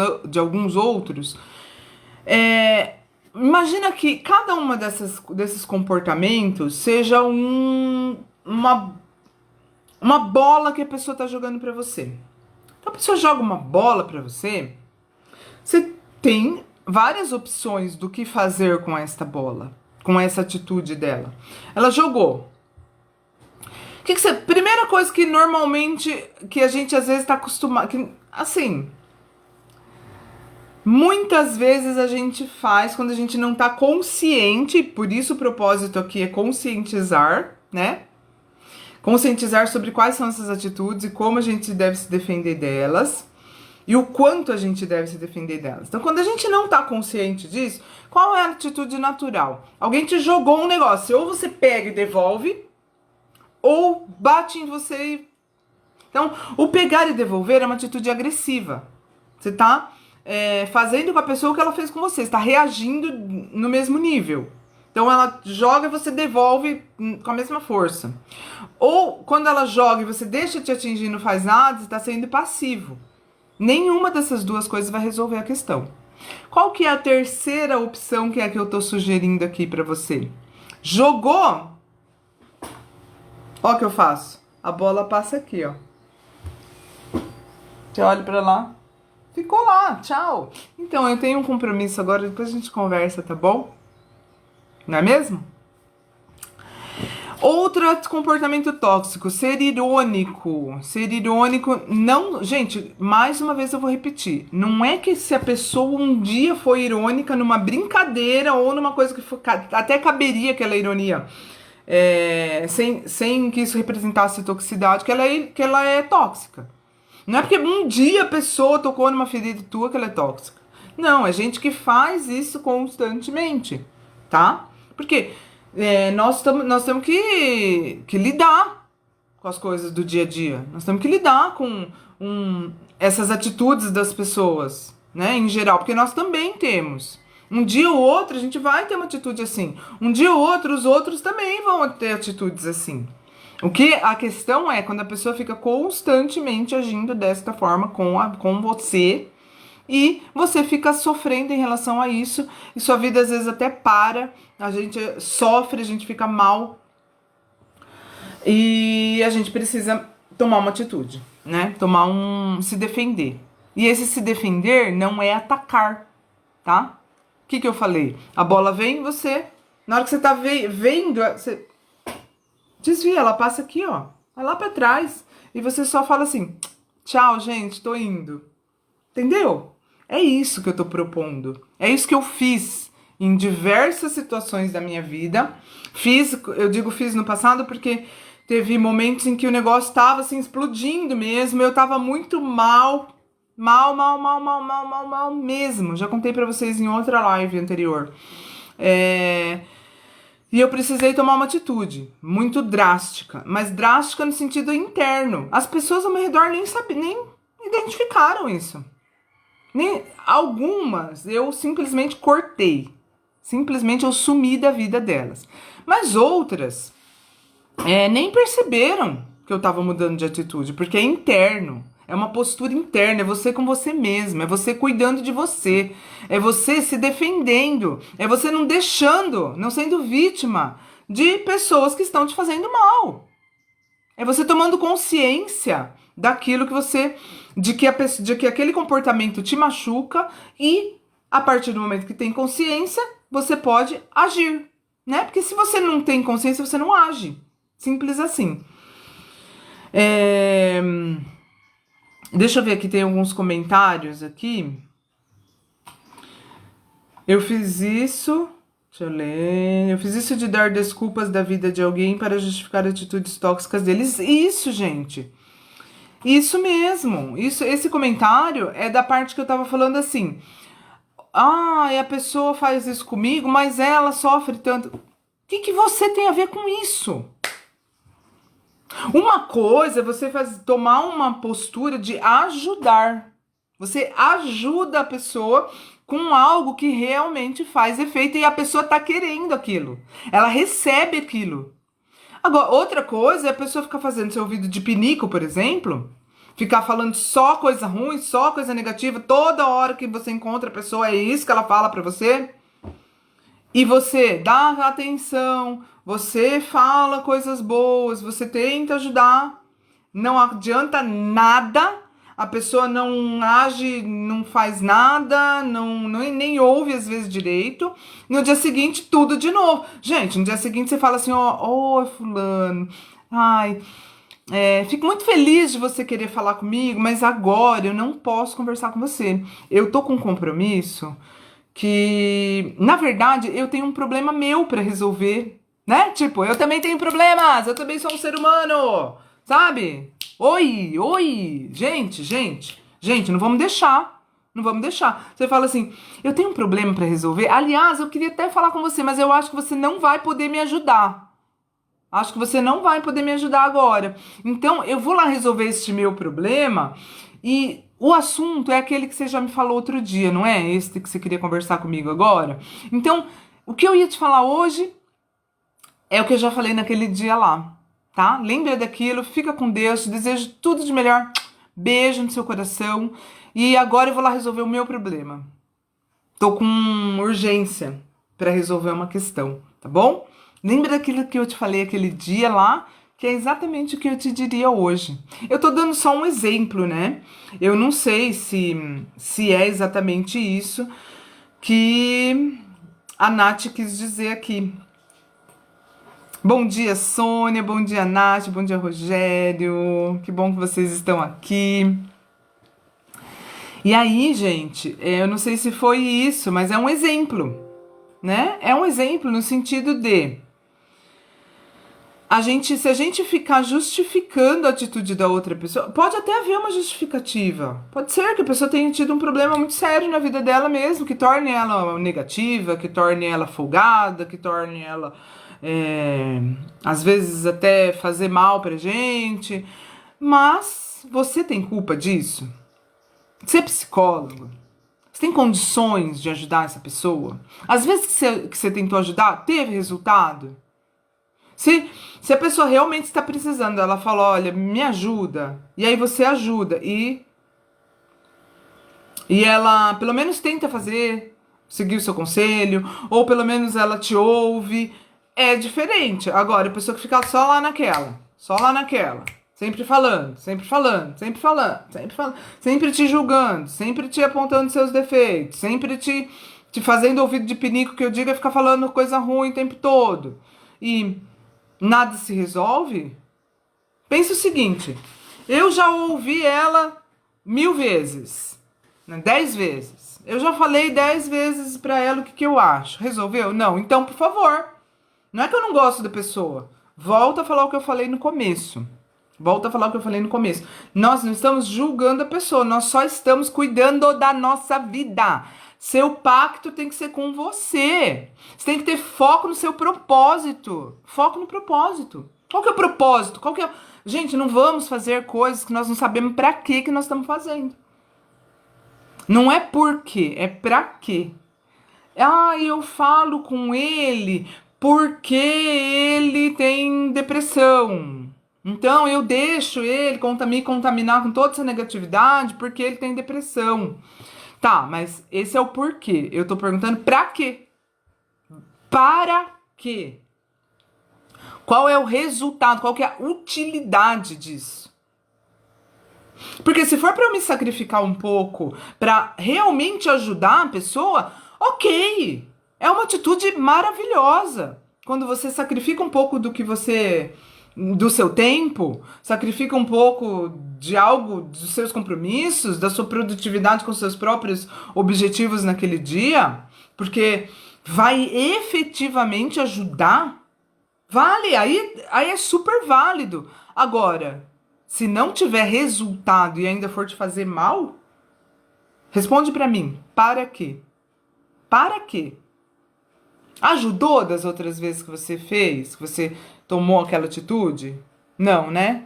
outros. Imagina que cada uma desses comportamentos seja uma bola que a pessoa tá jogando pra você. Então a pessoa joga uma bola pra você, você tem várias opções do que fazer com esta bola, com essa atitude dela. Ela jogou. Primeira coisa que normalmente, que a gente às vezes tá acostumado, assim, muitas vezes a gente faz quando a gente não tá consciente, por isso o propósito aqui é conscientizar, né? Conscientizar sobre quais são essas atitudes e como a gente deve se defender delas e o quanto a gente deve se defender delas. Então, quando a gente não tá consciente disso, qual é a atitude natural? Alguém te jogou um negócio, ou você pega e devolve, ou bate em você e... Então, o pegar e devolver é uma atitude agressiva. Você tá fazendo com a pessoa o que ela fez com você, você tá reagindo no mesmo nível. Então ela joga e você devolve com a mesma força. Ou quando ela joga e você deixa te atingir e não faz nada, você está sendo passivo. Nenhuma dessas duas coisas vai resolver a questão. Qual que é a terceira opção que é a que eu estou sugerindo aqui para você? Jogou? Ó o que eu faço. A bola passa aqui, ó. Você olha para lá. Ficou lá, tchau. Então, eu tenho um compromisso agora, depois a gente conversa, tá bom? Não é mesmo? Outro comportamento tóxico, ser irônico. Ser irônico, não... Gente, mais uma vez eu vou repetir. Não é que se a pessoa um dia foi irônica numa brincadeira ou numa coisa que até caberia aquela ironia, sem que isso representasse toxicidade, que ela é tóxica. Não é porque um dia a pessoa tocou numa ferida tua que ela é tóxica. Não, é gente que faz isso constantemente, tá? Porque nós temos que lidar com as coisas do dia a dia. Nós temos que lidar com essas atitudes das pessoas, né, em geral, porque nós também temos. Um dia ou outro a gente vai ter uma atitude assim. Um dia ou outro os outros também vão ter atitudes assim. O que a questão é quando a pessoa fica constantemente agindo desta forma com você e você fica sofrendo em relação a isso e sua vida às vezes até para, a gente sofre, a gente fica mal e a gente precisa tomar uma atitude, né? Se defender. E esse se defender não é atacar, tá? O que eu falei? A bola vem em você, na hora que você tá vendo, você desvia, ela passa aqui, ó, vai lá pra trás e você só fala assim, tchau, gente, tô indo. Entendeu? É isso que eu tô propondo. É isso que eu fiz em diversas situações da minha vida. Eu digo fiz no passado porque teve momentos em que o negócio tava assim explodindo mesmo. Eu tava muito mal mesmo. Já contei pra vocês em outra live anterior. E eu precisei tomar uma atitude muito drástica, mas drástica no sentido interno. As pessoas ao meu redor nem identificaram isso. Algumas eu simplesmente cortei. Simplesmente eu sumi da vida delas. Mas outras nem perceberam que eu tava mudando de atitude, porque é interno. É uma postura interna, é você com você mesmo, é você cuidando de você, é você se defendendo, é você não sendo vítima de pessoas que estão te fazendo mal. É você tomando consciência daquilo de que aquele comportamento te machuca e a partir do momento que tem consciência, você pode agir, né? Porque se você não tem consciência, você não age. Simples assim. Deixa eu ver aqui, tem alguns comentários aqui. Eu fiz isso... Deixa eu ler. Eu fiz isso de dar desculpas da vida de alguém para justificar atitudes tóxicas deles. Isso, gente. Isso mesmo. Esse comentário é da parte que eu tava falando assim. E a pessoa faz isso comigo, mas ela sofre tanto. O que você tem a ver com isso? Uma coisa é você tomar uma postura de ajudar. Você ajuda a pessoa com algo que realmente faz efeito e a pessoa tá querendo aquilo. Ela recebe aquilo. Agora, outra coisa é a pessoa ficar fazendo seu ouvido de pinico, por exemplo, ficar falando só coisa ruim, só coisa negativa, toda hora que você encontra a pessoa é isso que ela fala pra você. E você dá atenção, você fala coisas boas, você tenta ajudar, não adianta nada, a pessoa não age, não faz nada, nem ouve às vezes direito. No dia seguinte, tudo de novo. Gente, no dia seguinte você fala assim, ó, fulano, fico muito feliz de você querer falar comigo, mas agora eu não posso conversar com você. Eu tô com um compromisso que, na verdade, eu tenho um problema meu pra resolver, né? Tipo, eu também tenho problemas, eu também sou um ser humano, sabe? Oi, gente, não vamos deixar. Você fala assim, eu tenho um problema pra resolver. Aliás, eu queria até falar com você, mas eu acho que você não vai poder me ajudar. Acho que você não vai poder me ajudar agora. Então, eu vou lá resolver este meu problema e o assunto é aquele que você já me falou outro dia, não é? Esse que você queria conversar comigo agora. Então, o que eu ia te falar hoje é o que eu já falei naquele dia lá, tá? Lembra daquilo, fica com Deus, te desejo tudo de melhor. Beijo no seu coração. E agora eu vou lá resolver o meu problema. Tô com urgência para resolver uma questão, tá bom? Lembra daquilo que eu te falei aquele dia lá? Que é exatamente o que eu te diria hoje. Eu tô dando só um exemplo, né? Eu não sei se é exatamente isso que a Nath quis dizer aqui. Bom dia, Sônia. Bom dia, Nath. Bom dia, Rogério. Que bom que vocês estão aqui. E aí, gente, eu não sei se foi isso, mas é um exemplo, né? É um exemplo no sentido de se a gente ficar justificando a atitude da outra pessoa, pode até haver uma justificativa. Pode ser que a pessoa tenha tido um problema muito sério na vida dela mesmo, que torne ela negativa, que torne ela folgada, que torne ela, às vezes, até fazer mal pra gente. Mas você tem culpa disso? Você é psicólogo? Você tem condições de ajudar essa pessoa? Às vezes que você tentou ajudar, teve resultado? Se a pessoa realmente está precisando, ela fala, olha, me ajuda. E aí você ajuda. E ela pelo menos tenta seguir o seu conselho. Ou pelo menos ela te ouve. É diferente. Agora, a pessoa que fica só lá naquela. Sempre falando, sempre falando, sempre falando, sempre falando, sempre te julgando, sempre te apontando seus defeitos, sempre te fazendo ouvido de pinico que eu diga ficar falando coisa ruim o tempo todo. E nada se resolve? Pensa o seguinte, eu já ouvi ela 1000 vezes, né, 10 vezes. Eu já falei 10 vezes pra ela o que eu acho. Resolveu? Não. Então, por favor, não é que eu não gosto da pessoa. Volta a falar o que eu falei no começo. Nós não estamos julgando a pessoa, nós só estamos cuidando da nossa vida. Seu pacto tem que ser com você. Você tem que ter foco no seu propósito. Foco no propósito. Qual que é o propósito? Gente, não vamos fazer coisas que nós não sabemos pra que nós estamos fazendo. Não é por quê, é pra quê. Eu falo com ele porque ele tem depressão. Então eu deixo ele me contaminar com toda essa negatividade porque ele tem depressão. Tá, mas esse é o porquê. Eu tô perguntando pra quê? Para quê? Qual é o resultado? Qual que é a utilidade disso? Porque se for pra eu me sacrificar um pouco pra realmente ajudar a pessoa, ok. É uma atitude maravilhosa. Quando você sacrifica um pouco do seu tempo, sacrifica um pouco de algo, dos seus compromissos, da sua produtividade com seus próprios objetivos naquele dia, porque vai efetivamente ajudar, vale, aí é super válido. Agora, se não tiver resultado e ainda for te fazer mal, responde pra mim, para quê? Para quê? Ajudou das outras vezes que você fez, que você tomou aquela atitude? Não, né?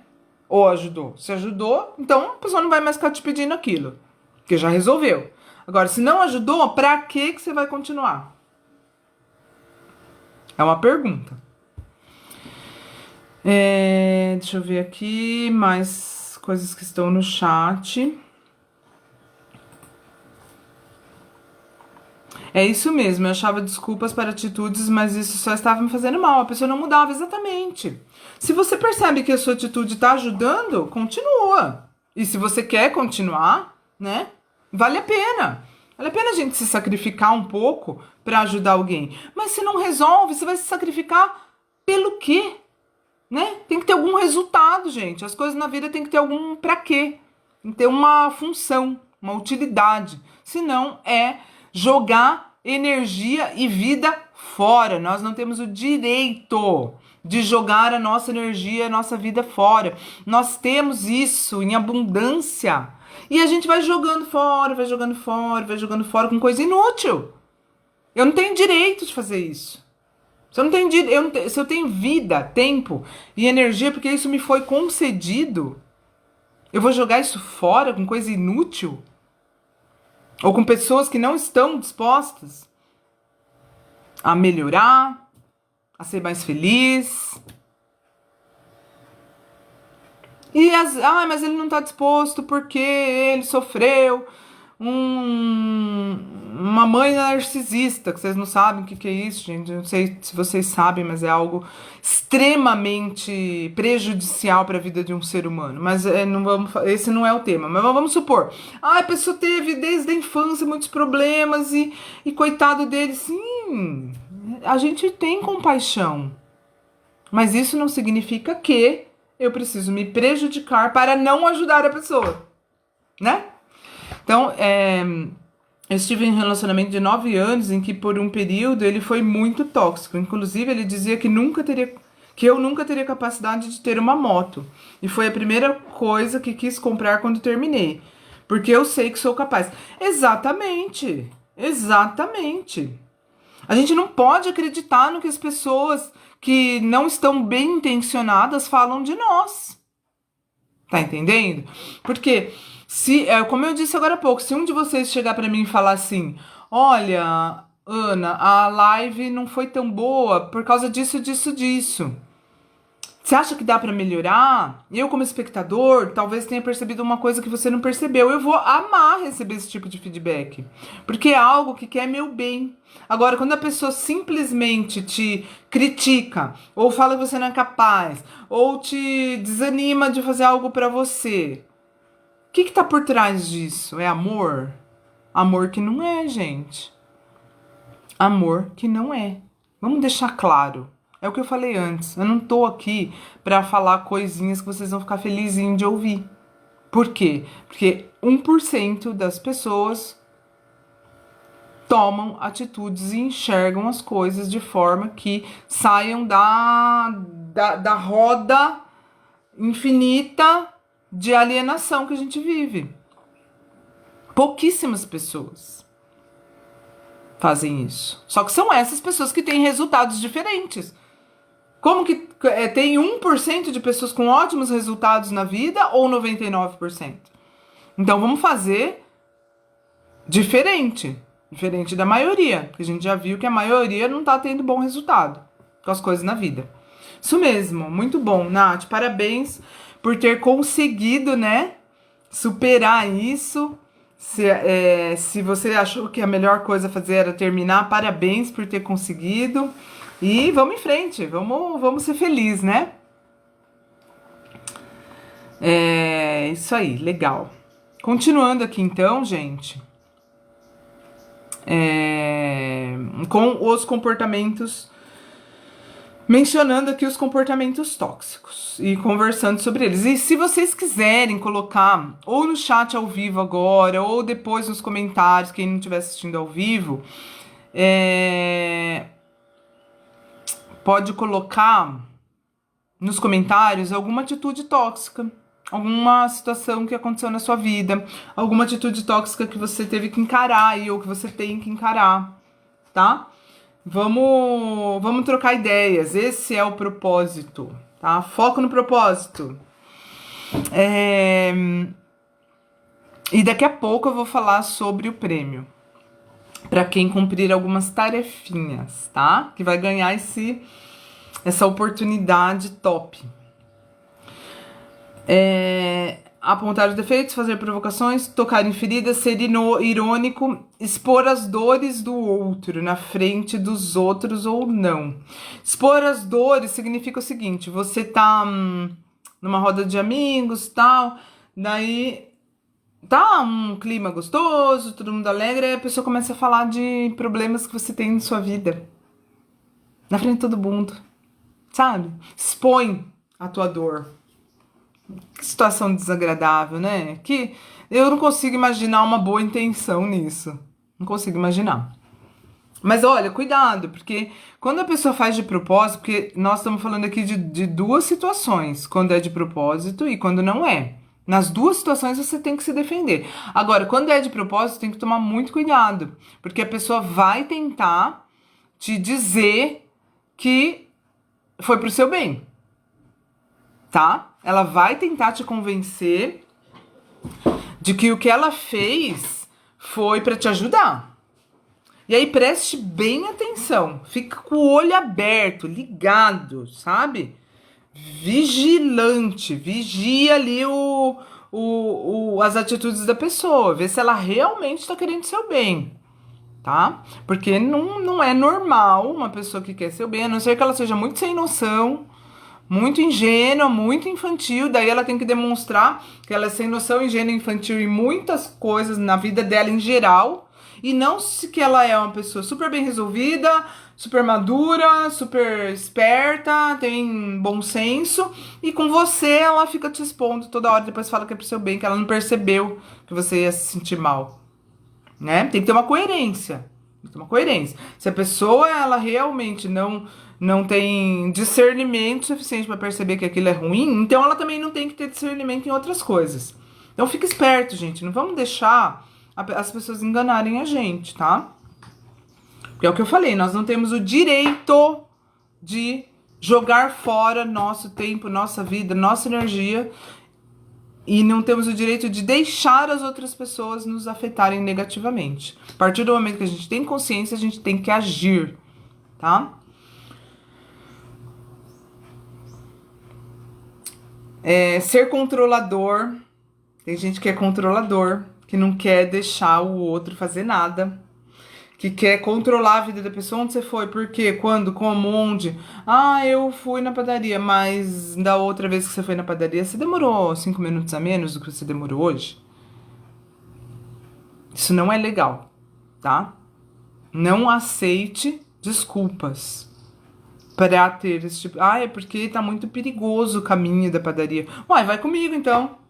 Ou ajudou? Se ajudou, então a pessoa não vai mais ficar te pedindo aquilo, porque já resolveu. Agora, se não ajudou, pra que você vai continuar? É uma pergunta. Deixa eu ver aqui mais coisas que estão no chat. É isso mesmo, eu achava desculpas para atitudes, mas isso só estava me fazendo mal. A pessoa não mudava, exatamente. Se você percebe que a sua atitude está ajudando, continua. E se você quer continuar, né? Vale a pena. Vale a pena a gente se sacrificar um pouco para ajudar alguém. Mas se não resolve, você vai se sacrificar pelo quê? Né? Tem que ter algum resultado, gente. As coisas na vida tem que ter algum pra quê. Tem que ter uma função, uma utilidade. Senão é jogar energia e vida fora. Nós não temos o direito de jogar a nossa energia, a nossa vida fora. Nós temos isso em abundância. E a gente vai jogando fora, vai jogando fora, vai jogando fora com coisa inútil. Eu não tenho direito de fazer isso. Se eu tenho vida, tempo e energia, porque isso me foi concedido, eu vou jogar isso fora com coisa inútil? Ou com pessoas que não estão dispostas a melhorar, a ser mais feliz? Mas ele não está disposto porque ele sofreu uma mãe narcisista, que vocês não sabem o que é isso, gente. Eu não sei se vocês sabem, mas é algo extremamente prejudicial para a vida de um ser humano. Mas esse não é o tema. Mas vamos supor, a pessoa teve desde a infância muitos problemas e coitado dele, sim, a gente tem compaixão. Mas isso não significa que eu preciso me prejudicar para não ajudar a pessoa, né? Então, eu estive em um relacionamento de 9 anos em que, por um período, ele foi muito tóxico. Inclusive, ele dizia que eu nunca teria capacidade de ter uma moto. E foi a primeira coisa que quis comprar quando terminei. Porque eu sei que sou capaz. Exatamente. Exatamente. A gente não pode acreditar no que as pessoas que não estão bem intencionadas falam de nós. Tá entendendo? Porque como eu disse agora há pouco, se um de vocês chegar pra mim e falar assim: olha, Ana, a live não foi tão boa por causa disso, disso, disso. Você acha que dá pra melhorar? Eu, como espectador, talvez tenha percebido uma coisa que você não percebeu. Eu vou amar receber esse tipo de feedback, porque é algo que quer meu bem. Agora, quando a pessoa simplesmente te critica, ou fala que você não é capaz, ou te desanima de fazer algo pra você, o que tá por trás disso? É amor? Amor que não é, gente. Amor que não é. Vamos deixar claro. É o que eu falei antes. Eu não tô aqui pra falar coisinhas que vocês vão ficar felizinhos de ouvir. Por quê? Porque 1% das pessoas tomam atitudes e enxergam as coisas de forma que saiam da roda infinita de alienação que a gente vive. Pouquíssimas pessoas fazem isso. Só que são essas pessoas que têm resultados diferentes. Como que tem 1% de pessoas com ótimos resultados na vida ou 99%? Então vamos fazer diferente. Diferente da maioria. Porque a gente já viu que a maioria não tá tendo bom resultado com as coisas na vida. Isso mesmo, muito bom, Nath. Parabéns por ter conseguido, né, superar isso. Se você achou que a melhor coisa a fazer era terminar, parabéns por ter conseguido. E vamos em frente, vamos ser felizes, né? É isso aí, legal. Continuando aqui então, gente, com os comportamentos, mencionando aqui os comportamentos tóxicos e conversando sobre eles. E se vocês quiserem colocar ou no chat ao vivo agora, ou depois nos comentários, quem não estiver assistindo ao vivo, pode colocar nos comentários alguma atitude tóxica, alguma situação que aconteceu na sua vida, alguma atitude tóxica que você teve que encarar ou que você tem que encarar, tá? Vamos trocar ideias, esse é o propósito, tá? Foco no propósito. E daqui a pouco eu vou falar sobre o prêmio, para quem cumprir algumas tarefinhas, tá? Que vai ganhar essa oportunidade top. Apontar os defeitos, fazer provocações, tocar em feridas, ser irônico, expor as dores do outro na frente dos outros ou não. Expor as dores significa o seguinte: você tá numa roda de amigos, tal, daí tá um clima gostoso, todo mundo alegre, aí a pessoa começa a falar de problemas que você tem em sua vida. Na frente de todo mundo. Sabe? Expõe a tua dor. Que situação desagradável, né? Que eu não consigo imaginar uma boa intenção nisso. Não consigo imaginar. Mas olha, cuidado, porque quando a pessoa faz de propósito, porque nós estamos falando aqui de duas situações, quando é de propósito e quando não é. Nas duas situações você tem que se defender. Agora, quando é de propósito, tem que tomar muito cuidado, porque a pessoa vai tentar te dizer que foi pro seu bem, tá? Ela vai tentar te convencer de que o que ela fez foi pra te ajudar. E aí preste bem atenção, fica com o olho aberto, ligado, sabe? Vigilante, vigia ali as atitudes da pessoa, vê se ela realmente tá querendo seu bem. Tá? Porque não é normal uma pessoa que quer seu bem, a não ser que ela seja muito sem noção, muito ingênua, muito infantil, daí ela tem que demonstrar que ela é sem noção, ingênua, infantil em muitas coisas na vida dela em geral, E não se que ela é uma pessoa super bem resolvida, super madura, super esperta, tem bom senso, e com você ela fica te expondo toda hora, depois fala que é pro seu bem, que ela não percebeu que você ia se sentir mal, né? Tem que ter uma coerência. Tem que ter uma coerência. Se a pessoa ela realmente não tem discernimento suficiente para perceber que aquilo é ruim, então ela também não tem que ter discernimento em outras coisas. Então fica esperto, gente. Não vamos deixar as pessoas enganarem a gente, tá? Porque é o que eu falei, nós não temos o direito de jogar fora nosso tempo, nossa vida, nossa energia, e não temos o direito de deixar as outras pessoas nos afetarem negativamente. A partir do momento que a gente tem consciência, a gente tem que agir, tá? Ser controlador. Tem gente que é controlador, que não quer deixar o outro fazer nada, que quer controlar a vida da pessoa. Onde você foi, por quê, quando, como, onde. Ah, eu fui na padaria, mas da outra vez que você foi na padaria, você demorou 5 minutos a menos do que você demorou hoje? Isso não é legal, tá? Não aceite desculpas para ter esse tipo... Ah, é porque tá muito perigoso o caminho da padaria. Uai, vai comigo então.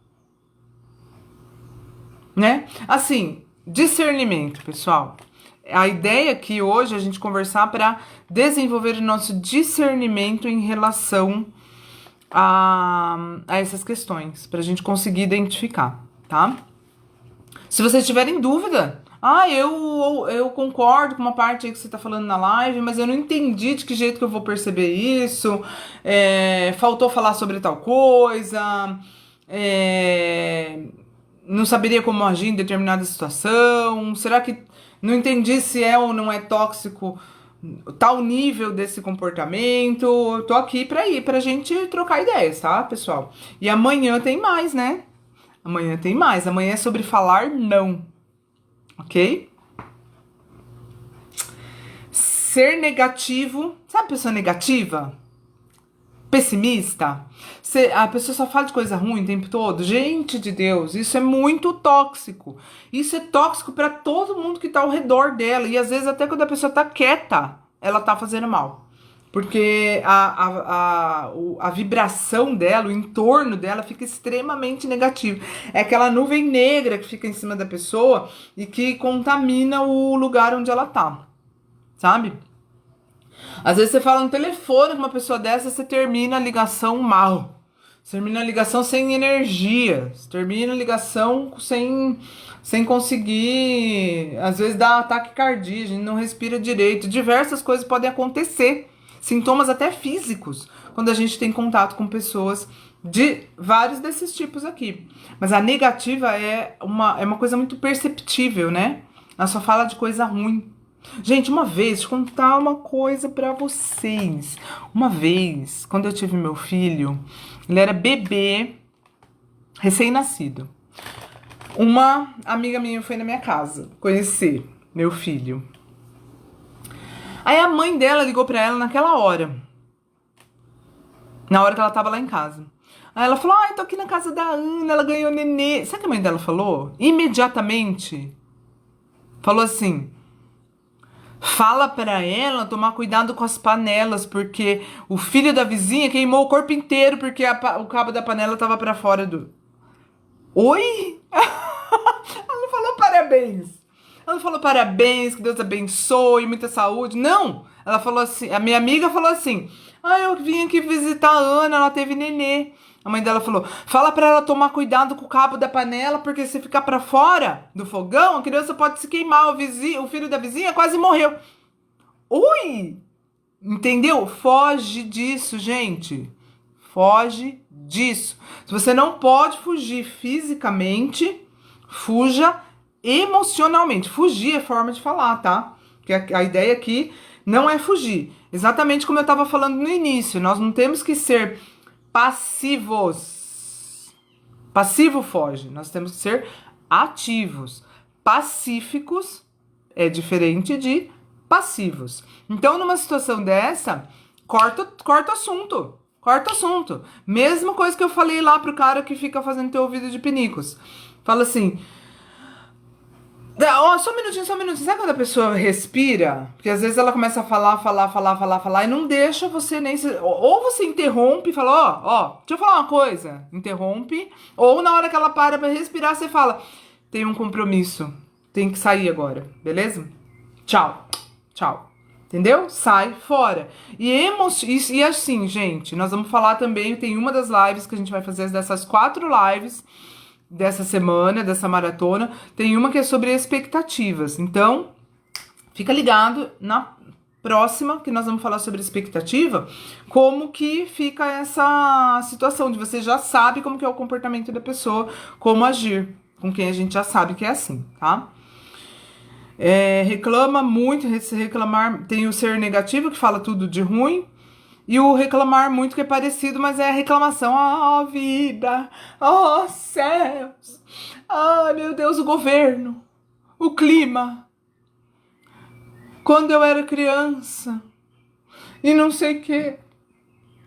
Né? Assim, discernimento, pessoal. A ideia aqui hoje é a gente conversar para desenvolver o nosso discernimento em relação a essas questões, para a gente conseguir identificar, tá? Se vocês tiverem dúvida, eu concordo com uma parte aí que você tá falando na live, mas eu não entendi de que jeito que eu vou perceber isso, faltou falar sobre tal coisa, não saberia como agir em determinada situação, será que não entendi se é ou não é tóxico tal nível desse comportamento? Eu tô aqui pra gente trocar ideias, tá, pessoal? E amanhã tem mais, né? Amanhã tem mais. Amanhã é sobre falar não, ok? Ser negativo. Sabe pessoa negativa? Pessimista? A pessoa só fala de coisa ruim o tempo todo. Gente de Deus, isso é muito tóxico. Isso é tóxico pra todo mundo que tá ao redor dela. E às vezes até quando a pessoa tá quieta, ela tá fazendo mal. Porque a vibração dela, o entorno dela fica extremamente negativo. É aquela nuvem negra que fica em cima da pessoa e que contamina o lugar onde ela tá, sabe? Às vezes você fala no telefone com uma pessoa dessa, você termina a ligação mal. Você termina a ligação sem energia. Você termina a ligação sem conseguir... Às vezes dá ataque cardíaco, a gente não respira direito. Diversas coisas podem acontecer. Sintomas até físicos, quando a gente tem contato com pessoas de vários desses tipos aqui. Mas a negativa é uma coisa muito perceptível, né? Ela só fala de coisa ruim. Gente, uma vez, deixa eu contar uma coisa pra vocês. Uma vez, quando eu tive meu filho, ele era bebê, recém-nascido. Uma amiga minha foi na minha casa conhecer meu filho. Aí a mãe dela ligou pra ela naquela hora. Na hora que ela tava lá em casa. Aí ela falou, tô aqui na casa da Ana, ela ganhou nenê. Sabe o que a mãe dela falou? Imediatamente. Falou assim, fala pra ela tomar cuidado com as panelas, porque o filho da vizinha queimou o corpo inteiro porque o cabo da panela tava pra fora do... Oi? Ela não falou parabéns. Ela não falou parabéns, que Deus abençoe, muita saúde. Não! Ela falou assim, a minha amiga falou assim, eu vim aqui visitar a Ana, ela teve nenê. A mãe dela falou, fala pra ela tomar cuidado com o cabo da panela, porque se ficar pra fora do fogão, a criança pode se queimar. O filho da vizinha quase morreu. Ui! Entendeu? Foge disso, gente. Foge disso. Se você não pode fugir fisicamente, fuja emocionalmente. Fugir é forma de falar, tá? Porque a ideia aqui não é fugir. Exatamente como eu estava falando no início. Nós não temos que ser passivos. Passivo foge. Nós temos que ser ativos. Pacíficos é diferente de passivos. Então, numa situação dessa, corta o assunto. Corta o assunto. Mesma coisa que eu falei lá pro cara que fica fazendo teu ouvido de pinicos. Fala assim... Ó, só um minutinho, só um minutinho. Sabe quando a pessoa respira? Porque às vezes ela começa a falar e não deixa você nem se... Ou você interrompe e fala, ó, deixa eu falar uma coisa. Interrompe. Ou na hora que ela para pra respirar, você fala, tem um compromisso. Tem que sair agora, beleza? Tchau. Tchau. Entendeu? Sai fora. E assim, gente, nós vamos falar também, tem uma das lives que a gente vai fazer, dessas 4 lives dessa semana, dessa maratona, tem uma que é sobre expectativas. Então, fica ligado na próxima, que nós vamos falar sobre expectativa, como que fica essa situação de você já sabe como que é o comportamento da pessoa, como agir com quem a gente já sabe que é assim, tá? Reclama muito, reclamar, tem o ser negativo que fala tudo de ruim, e o reclamar muito que é parecido, mas é a reclamação. Oh, vida! Oh, céus! Ai, meu Deus, o governo! O clima! Quando eu era criança! E não sei o quê.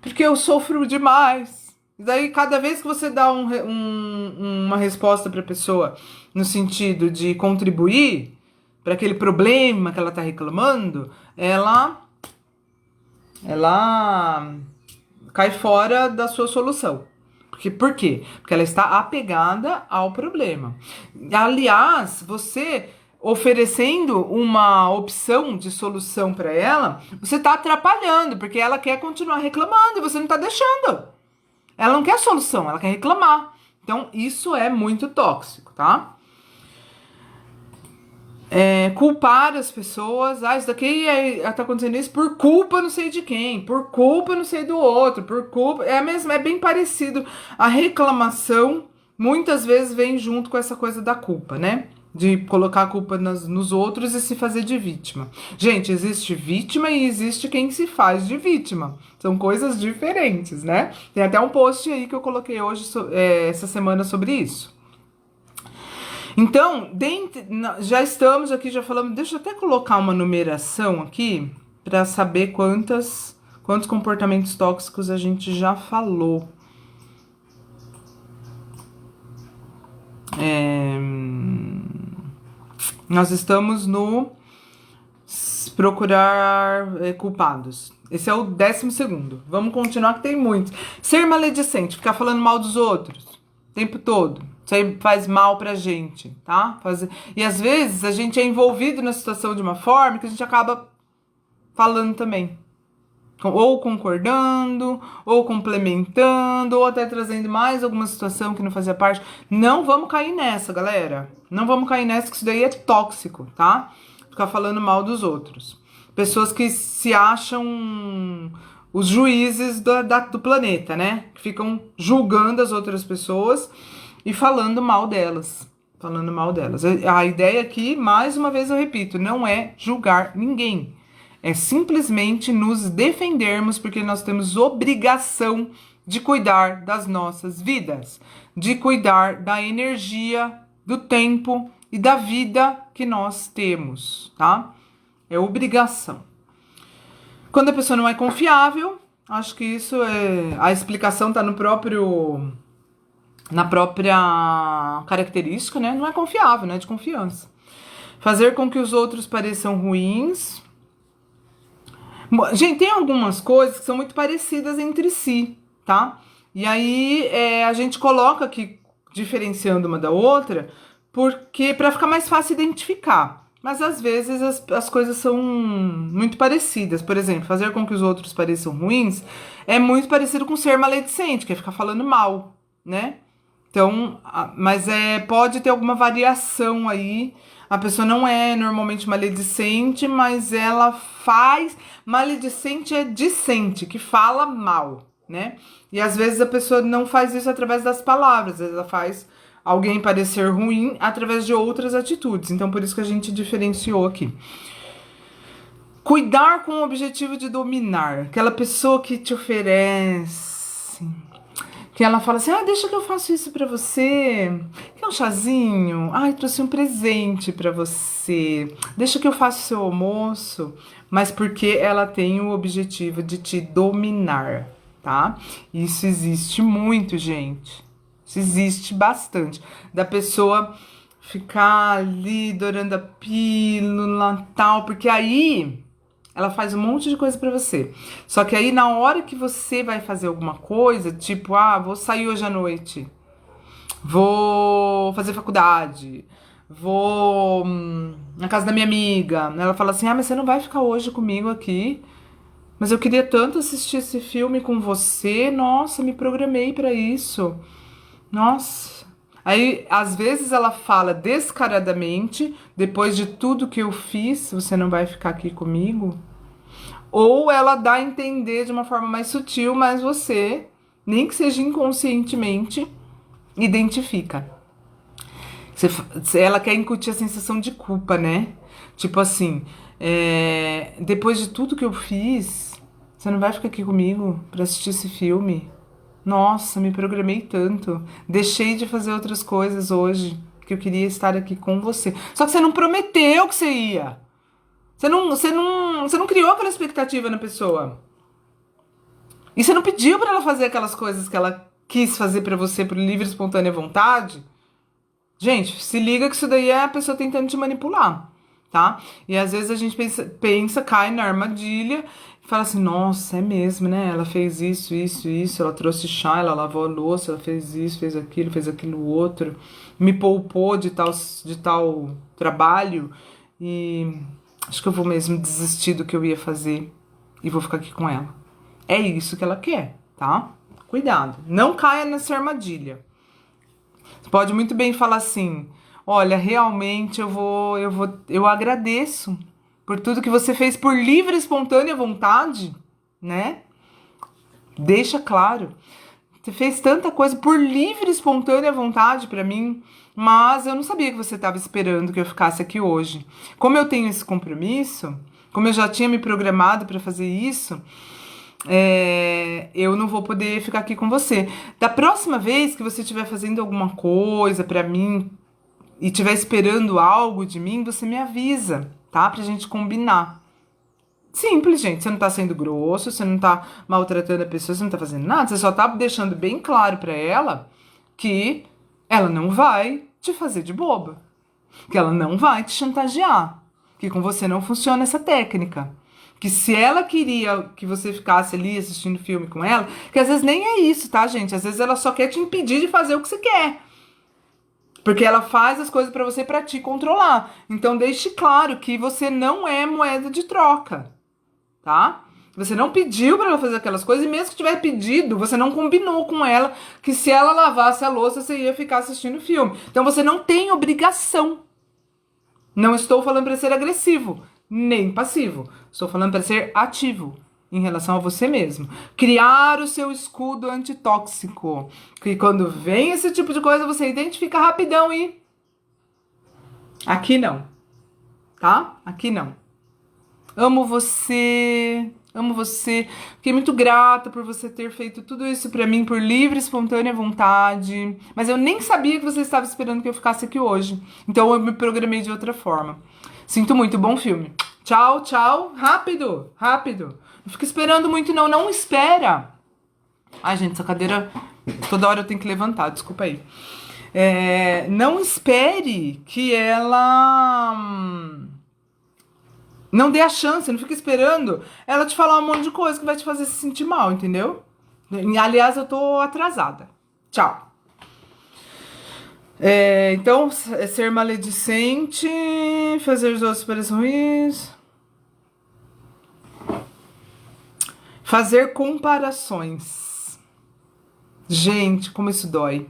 Porque eu sofro demais. E daí, cada vez que você dá uma resposta para a pessoa no sentido de contribuir para aquele problema que ela está reclamando, ela cai fora da sua solução. Por quê? Porque ela está apegada ao problema. Aliás, você oferecendo uma opção de solução para ela, você está atrapalhando, porque ela quer continuar reclamando e você não está deixando. Ela não quer solução, ela quer reclamar. Então, isso é muito tóxico, tá? Culpar as pessoas, isso daqui tá acontecendo isso por culpa não sei de quem, por culpa não sei do outro, por culpa, é bem parecido. A reclamação muitas vezes vem junto com essa coisa da culpa, né? De colocar a culpa nos outros e se fazer de vítima. Gente, existe vítima e existe quem se faz de vítima. São coisas diferentes, né? Tem até um post aí que eu coloquei hoje, essa semana, sobre isso. Então, já estamos aqui, já falamos, deixa eu até colocar uma numeração aqui para saber quantos comportamentos tóxicos a gente já falou. Nós estamos no procurar culpados. Esse é o 12º. Vamos continuar que tem muitos. Ser maledicente, ficar falando mal dos outros o tempo todo. Isso aí faz mal pra gente, tá? E às vezes a gente é envolvido na situação de uma forma que a gente acaba falando também. Ou concordando, ou complementando, ou até trazendo mais alguma situação que não fazia parte. Não vamos cair nessa, galera. Não vamos cair nessa, que isso daí é tóxico, tá? Ficar falando mal dos outros. Pessoas que se acham os juízes do planeta, né? Que ficam julgando as outras pessoas e falando mal delas. Falando mal delas. A ideia aqui, mais uma vez eu repito, não é julgar ninguém. É simplesmente nos defendermos, porque nós temos obrigação de cuidar das nossas vidas, de cuidar da energia, do tempo e da vida que nós temos, tá? É obrigação. Quando a pessoa não é confiável, acho que isso a explicação tá na própria característica, né? Não é confiável, não é de confiança. Fazer com que os outros pareçam ruins. Gente, tem algumas coisas que são muito parecidas entre si, tá? E aí a gente coloca aqui, diferenciando uma da outra, porque para ficar mais fácil identificar. Mas às vezes as coisas são muito parecidas. Por exemplo, fazer com que os outros pareçam ruins é muito parecido com ser maledicente, que é ficar falando mal, né? Então, mas pode ter alguma variação aí. A pessoa não é normalmente maledicente, mas ela faz... Maledicente é dicente, que fala mal, né? E às vezes a pessoa não faz isso através das palavras, às vezes ela faz alguém parecer ruim através de outras atitudes. Então, por isso que a gente diferenciou aqui. Cuidar com o objetivo de dominar. Aquela pessoa que te oferece... Que ela fala assim, deixa que eu faço isso pra você. Quer um chazinho? Trouxe um presente pra você. Deixa que eu faço o seu almoço. Mas porque ela tem o objetivo de te dominar, tá? Isso existe muito, gente. Isso existe bastante. Da pessoa ficar ali dourando a pílula e tal, porque aí ela faz um monte de coisa pra você. Só que aí na hora que você vai fazer alguma coisa, tipo, vou sair hoje à noite, vou fazer faculdade, vou na casa da minha amiga, ela fala assim: mas você não vai ficar hoje comigo aqui? Mas eu queria tanto assistir esse filme com você, nossa, me programei pra isso. Nossa. Aí, às vezes ela fala descaradamente, depois de tudo que eu fiz, você não vai ficar aqui comigo? Ou ela dá a entender de uma forma mais sutil, mas você, nem que seja inconscientemente, identifica. Ela quer incutir a sensação de culpa, né? Tipo assim, depois de tudo que eu fiz, você não vai ficar aqui comigo pra assistir esse filme? Nossa, me programei tanto. Deixei de fazer outras coisas hoje, que eu queria estar aqui com você. Só que você não prometeu que você ia. Você não criou aquela expectativa na pessoa. E você não pediu pra ela fazer aquelas coisas que ela quis fazer pra você por livre e espontânea vontade. Gente, se liga que isso daí é a pessoa tentando te manipular, tá? E às vezes a gente pensa, cai na armadilha e fala assim: nossa, é mesmo, né? Ela fez isso, isso, isso, ela trouxe chá, ela lavou a louça, ela fez isso, fez aquilo outro, me poupou de tal trabalho e acho que eu vou mesmo desistir do que eu ia fazer e vou ficar aqui com ela. É isso que ela quer, tá? Cuidado, não caia nessa armadilha. Você pode muito bem falar assim: olha, realmente eu agradeço por tudo que você fez por livre e espontânea vontade, né? Deixa claro. Você fez tanta coisa por livre e espontânea vontade pra mim, mas eu não sabia que você estava esperando que eu ficasse aqui hoje. Como eu tenho esse compromisso, como eu já tinha me programado para fazer isso, eu não vou poder ficar aqui com você. Da próxima vez que você estiver fazendo alguma coisa pra mim e estiver esperando algo de mim, você me avisa, tá? Pra gente combinar. Simples, gente. Você não tá sendo grosso, você não tá maltratando a pessoa, você não tá fazendo nada. Você só tá deixando bem claro pra ela que ela não vai te fazer de boba. Que ela não vai te chantagear. Que com você não funciona essa técnica. Que se ela queria que você ficasse ali assistindo filme com ela, que às vezes nem é isso, tá, gente? Às vezes ela só quer te impedir de fazer o que você quer. Porque ela faz as coisas pra você pra te controlar. Então deixe claro que você não é moeda de troca, tá? Você não pediu pra ela fazer aquelas coisas e mesmo que tiver pedido, você não combinou com ela que se ela lavasse a louça, você ia ficar assistindo filme. Então você não tem obrigação. Não estou falando para ser agressivo, nem passivo. Estou falando para ser ativo em relação a você mesmo. Criar o seu escudo antitóxico. Que quando vem esse tipo de coisa, você identifica rapidão e... aqui não. Tá? Aqui não. Amo você. Amo você. Fiquei muito grata por você ter feito tudo isso pra mim por livre e espontânea vontade. Mas eu nem sabia que você estava esperando que eu ficasse aqui hoje. Então eu me programei de outra forma. Sinto muito, bom filme. Tchau, tchau. Rápido, rápido. Não fica esperando muito não, não espera. Ai, gente, essa cadeira toda hora eu tenho que levantar, desculpa aí. Não espere que ela... não dê a chance, não fica esperando ela te falar um monte de coisa que vai te fazer se sentir mal, entendeu? Aliás, eu tô atrasada. Tchau. Então, ser maledicente, fazer os outros parecerem ruins, fazer comparações. Gente, como isso dói.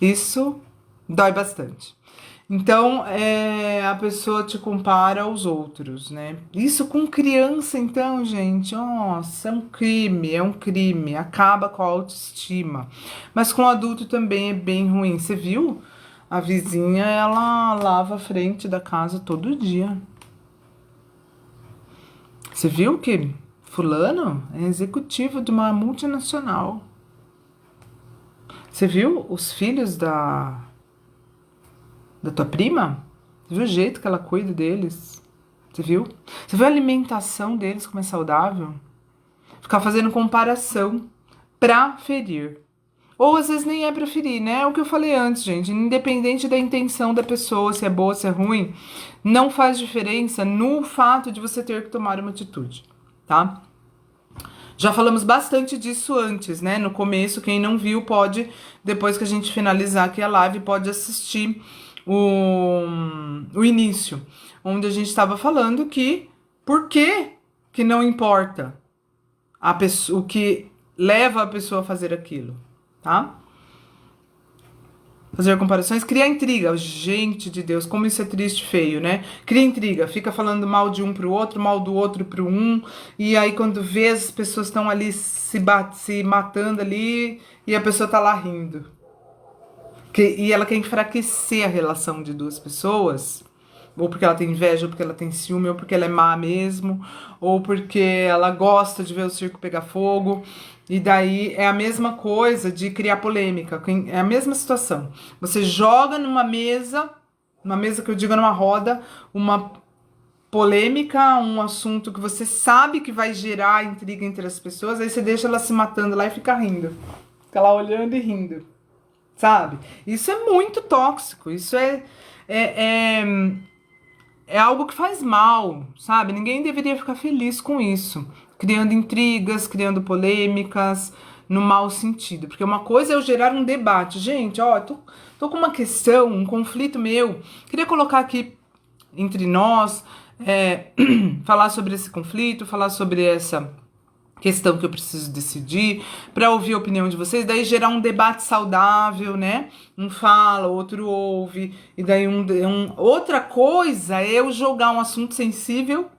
Isso dói bastante. Então, a pessoa te compara aos outros, né? Isso com criança, então, gente, nossa, é um crime, acaba com a autoestima. Mas com adulto também é bem ruim. Você viu? A vizinha, ela lava a frente da casa todo dia. Você viu que fulano é executivo de uma multinacional? Você viu os filhos da tua prima? Você viu o jeito que ela cuida deles? Você viu? Você viu a alimentação deles como é saudável? Ficar fazendo comparação pra ferir. Ou às vezes nem é pra ferir, né? É o que eu falei antes, gente. Independente da intenção da pessoa, se é boa, se é ruim, não faz diferença no fato de você ter que tomar uma atitude, tá? Já falamos bastante disso antes, né? No começo, quem não viu pode, depois que a gente finalizar aqui a live, pode assistir o início, onde a gente estava falando que por que não importa a pessoa, o que leva a pessoa a fazer aquilo, tá? Fazer comparações, cria intriga. Gente de Deus, como isso é triste e feio, né? Cria intriga, fica falando mal de um pro outro, mal do outro pro um, e aí quando vê as pessoas estão ali se matando ali, e a pessoa tá lá rindo. E ela quer enfraquecer a relação de duas pessoas, ou porque ela tem inveja, ou porque ela tem ciúme, ou porque ela é má mesmo, ou porque ela gosta de ver o circo pegar fogo. E daí é a mesma coisa de criar polêmica, é a mesma situação. Você joga numa mesa que eu digo numa roda, uma polêmica, um assunto que você sabe que vai gerar intriga entre as pessoas, aí você deixa ela se matando lá e fica rindo. Fica lá olhando e rindo, sabe? Isso é muito tóxico, isso é, é algo que faz mal, sabe? Ninguém deveria ficar feliz com isso. Criando intrigas, criando polêmicas, no mau sentido. Porque uma coisa é eu gerar um debate. Gente, ó, tô com uma questão, um conflito meu. Queria colocar aqui entre nós, falar sobre esse conflito, falar sobre essa questão que eu preciso decidir, para ouvir a opinião de vocês, daí gerar um debate saudável, né? Um fala, outro ouve, e daí outra coisa é eu jogar um assunto sensível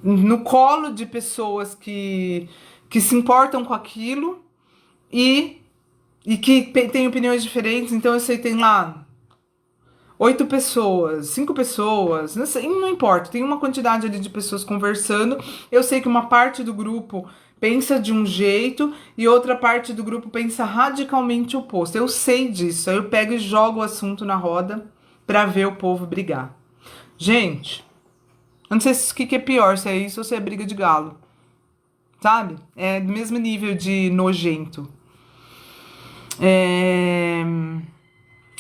no colo de pessoas que se importam com aquilo e que têm opiniões diferentes. Então eu sei, tem lá 8 pessoas, 5 pessoas, não sei, não importa, tem uma quantidade ali de pessoas conversando. Eu sei que uma parte do grupo pensa de um jeito e outra parte do grupo pensa radicalmente oposto. Eu sei disso, aí eu pego e jogo o assunto na roda pra ver o povo brigar. Gente, eu não sei o que é pior, se é isso ou se é briga de galo, sabe? É do mesmo nível de nojento.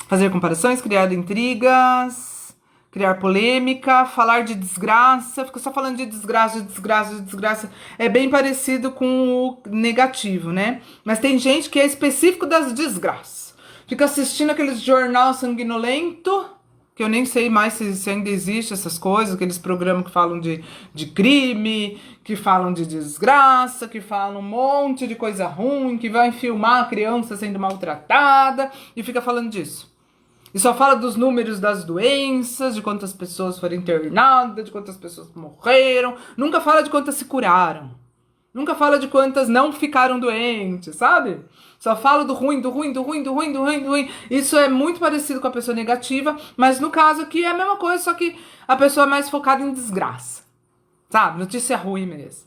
Fazer comparações, criar intrigas, criar polêmica, falar de desgraça, fica só falando de desgraça, de desgraça, de desgraça. É bem parecido com o negativo, né? Mas tem gente que é específico das desgraças. Fica assistindo aqueles jornal sanguinolento, que eu nem sei mais se ainda existe essas coisas, aqueles programas que falam de crime, que falam de desgraça, que falam um monte de coisa ruim, que vai filmar a criança sendo maltratada, e fica falando disso. E só fala dos números das doenças, de quantas pessoas foram internadas, de quantas pessoas morreram. Nunca fala de quantas se curaram. Nunca fala de quantas não ficaram doentes, sabe? Só fala do ruim, do ruim, do ruim, do ruim, do ruim, do ruim. Isso é muito parecido com a pessoa negativa, mas no caso aqui é a mesma coisa, só que a pessoa é mais focada em desgraça, sabe? Notícia ruim mesmo.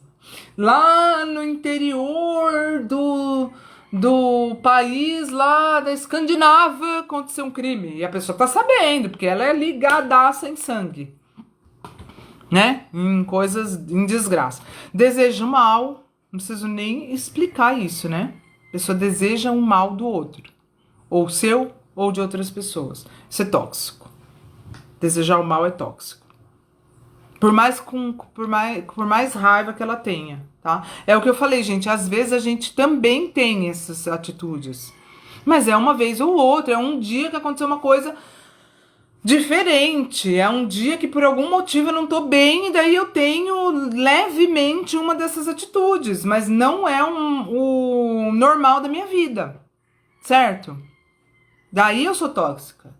Lá no interior do país lá da Escandinávia aconteceu um crime. E a pessoa tá sabendo, porque ela é ligadaça em sangue, né? Em coisas, em desgraça. Deseja o mal, não preciso nem explicar isso, né? A pessoa deseja o mal do outro. Ou seu, ou de outras pessoas. Isso é tóxico. Desejar o mal é tóxico. Por mais raiva que ela tenha, tá? É o que eu falei, gente. Às vezes a gente também tem essas atitudes. Mas é uma vez ou outra. É um dia que aconteceu uma coisa diferente. É um dia que por algum motivo eu não tô bem. E daí eu tenho levemente uma dessas atitudes. Mas não é o normal da minha vida. Certo? Daí eu sou tóxica.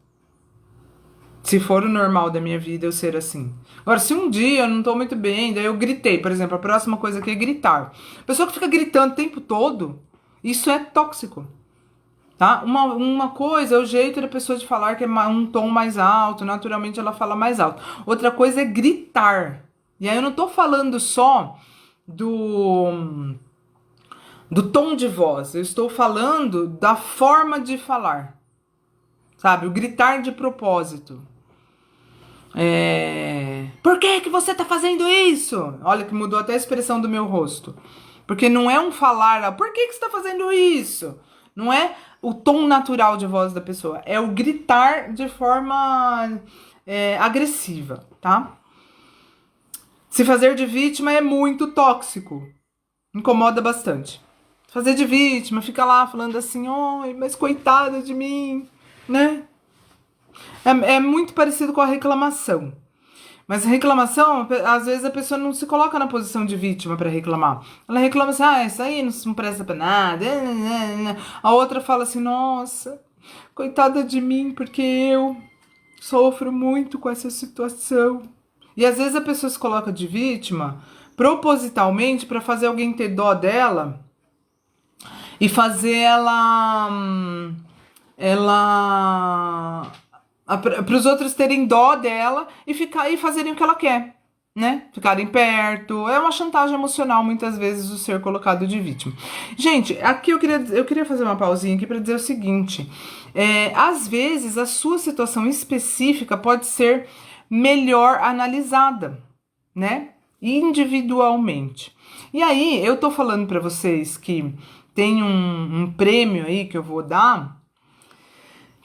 Se for o normal da minha vida eu ser assim. Agora, se um dia eu não tô muito bem, daí eu gritei, por exemplo, a próxima coisa aqui é gritar. Pessoa que fica gritando o tempo todo, isso é tóxico, tá? Uma coisa é o jeito da pessoa de falar, que é um tom mais alto, naturalmente ela fala mais alto. Outra coisa é gritar. E aí eu não tô falando só do tom de voz, eu estou falando da forma de falar, sabe? O gritar de propósito. Por que você tá fazendo isso? Olha que mudou até a expressão do meu rosto. Porque não é um falar, por que você tá fazendo isso? Não é o tom natural de voz da pessoa, é o gritar de forma agressiva, tá? Se fazer de vítima é muito tóxico, incomoda bastante. Fazer de vítima, fica lá falando assim, oi, mas coitada de mim, né? É muito parecido com a reclamação. Mas a reclamação, às vezes a pessoa não se coloca na posição de vítima para reclamar. Ela reclama assim, isso aí não presta pra nada. A outra fala assim, nossa, coitada de mim, porque eu sofro muito com essa situação. E às vezes a pessoa se coloca de vítima propositalmente para fazer alguém ter dó dela e fazer para os outros terem dó dela e fazerem o que ela quer, né? Ficarem perto. É uma chantagem emocional, muitas vezes, o ser colocado de vítima. Gente, aqui eu queria fazer uma pausinha aqui para dizer o seguinte. Às vezes, a sua situação específica pode ser melhor analisada, né? Individualmente. E aí, eu tô falando para vocês que tem um prêmio aí que eu vou dar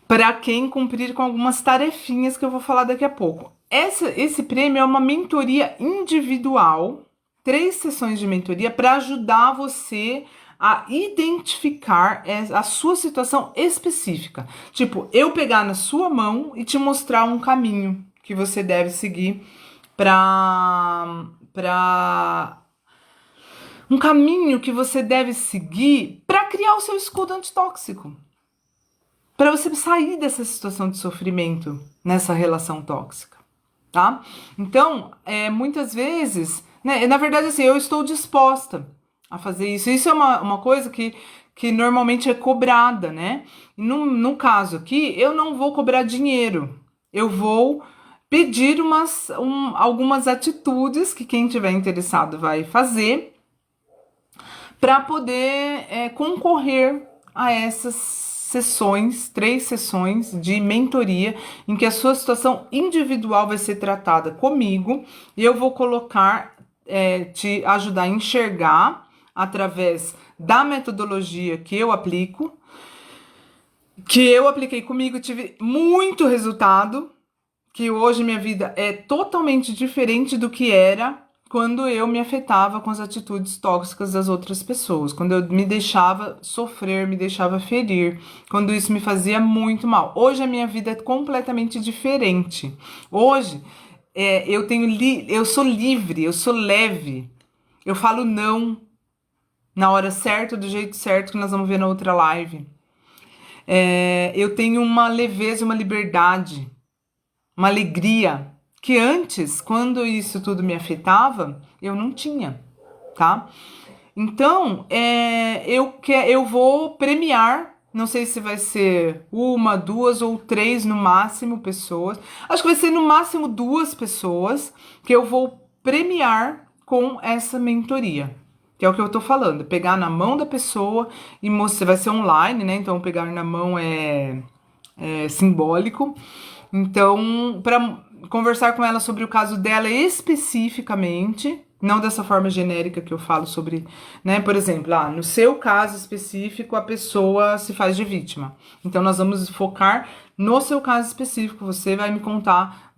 para quem cumprir com algumas tarefinhas que eu vou falar daqui a pouco. Esse prêmio é uma mentoria individual, 3 sessões de mentoria para ajudar você a identificar a sua situação específica. Tipo, eu pegar na sua mão e te mostrar um caminho que você deve seguir um caminho que você deve seguir para criar o seu escudo antitóxico. Para você sair dessa situação de sofrimento nessa relação tóxica, tá? Então, muitas vezes, né, na verdade, assim, eu estou disposta a fazer isso. Isso é uma coisa que normalmente é cobrada, né? E no caso aqui, eu não vou cobrar dinheiro. Eu vou pedir algumas atitudes que quem tiver interessado vai fazer para poder concorrer a essas 3 sessões de mentoria, em que a sua situação individual vai ser tratada comigo e eu vou te ajudar a enxergar através da metodologia que eu aplico, que eu apliquei comigo, tive muito resultado, que hoje minha vida é totalmente diferente do que era quando eu me afetava com as atitudes tóxicas das outras pessoas, quando eu me deixava sofrer, me deixava ferir, quando isso me fazia muito mal. Hoje a minha vida é completamente diferente. Hoje eu sou livre, eu sou leve, eu falo não na hora certa, do jeito certo, que nós vamos ver na outra live. Eu tenho uma leveza, uma liberdade, uma alegria que antes, quando isso tudo me afetava, eu não tinha, tá? Então, eu vou premiar, não sei se vai ser 1, 2 ou 3 no máximo pessoas. Acho que vai ser no máximo 2 pessoas que eu vou premiar com essa mentoria. Que é o que eu tô falando, pegar na mão da pessoa e mostrar, vai ser online, né? Então, pegar na mão é simbólico. Então, para conversar com ela sobre o caso dela especificamente, não dessa forma genérica que eu falo sobre, né? Por exemplo, no seu caso específico, a pessoa se faz de vítima. Então, nós vamos focar no seu caso específico. Você vai me contar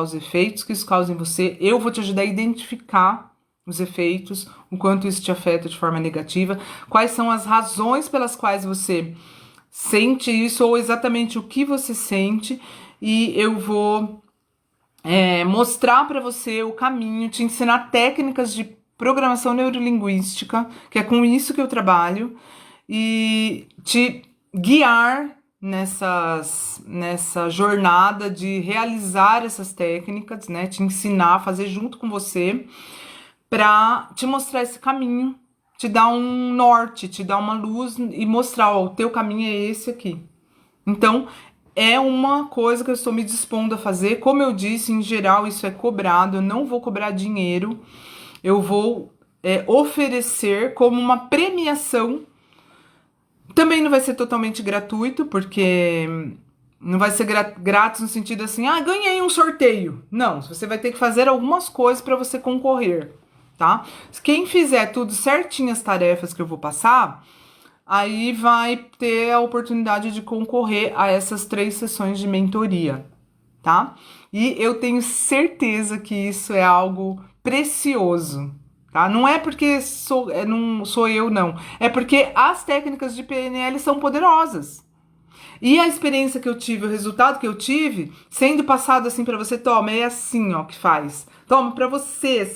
os efeitos que isso causa em você. Eu vou te ajudar a identificar os efeitos, o quanto isso te afeta de forma negativa, quais são as razões pelas quais você sente isso, ou exatamente o que você sente, e eu vou mostrar para você o caminho, te ensinar técnicas de programação neurolinguística, que é com isso que eu trabalho, e te guiar nessa jornada de realizar essas técnicas, né? Te ensinar a fazer junto com você, para te mostrar esse caminho, te dar um norte, te dar uma luz e mostrar, o teu caminho é esse aqui. Então, é uma coisa que eu estou me dispondo a fazer. Como eu disse, em geral isso é cobrado, eu não vou cobrar dinheiro, eu vou oferecer como uma premiação. Também não vai ser totalmente gratuito, porque não vai ser grátis no sentido assim, ganhei um sorteio. Não, você vai ter que fazer algumas coisas para você concorrer, tá? Quem fizer tudo certinho as tarefas que eu vou passar, aí vai ter a oportunidade de concorrer a essas 3 sessões de mentoria, tá? E eu tenho certeza que isso é algo precioso, tá? Não é porque não sou eu, não. É porque as técnicas de PNL são poderosas. E a experiência que eu tive, o resultado que eu tive, sendo passado assim pra você, toma, é assim, ó, que faz. Toma pra você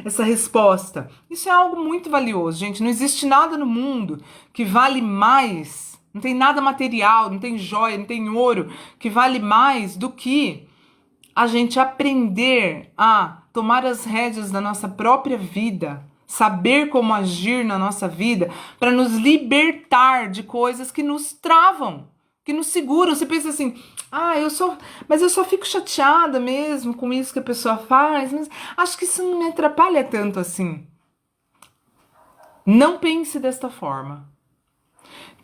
essa resposta. Isso é algo muito valioso, gente. Não existe nada no mundo que vale mais. Não tem nada material, não tem joia, não tem ouro que vale mais do que a gente aprender a tomar as rédeas da nossa própria vida, saber como agir na nossa vida para nos libertar de coisas que nos travam, que nos seguram. Você pensa assim, mas eu só fico chateada mesmo com isso que a pessoa faz, mas acho que isso não me atrapalha tanto assim. Não pense desta forma.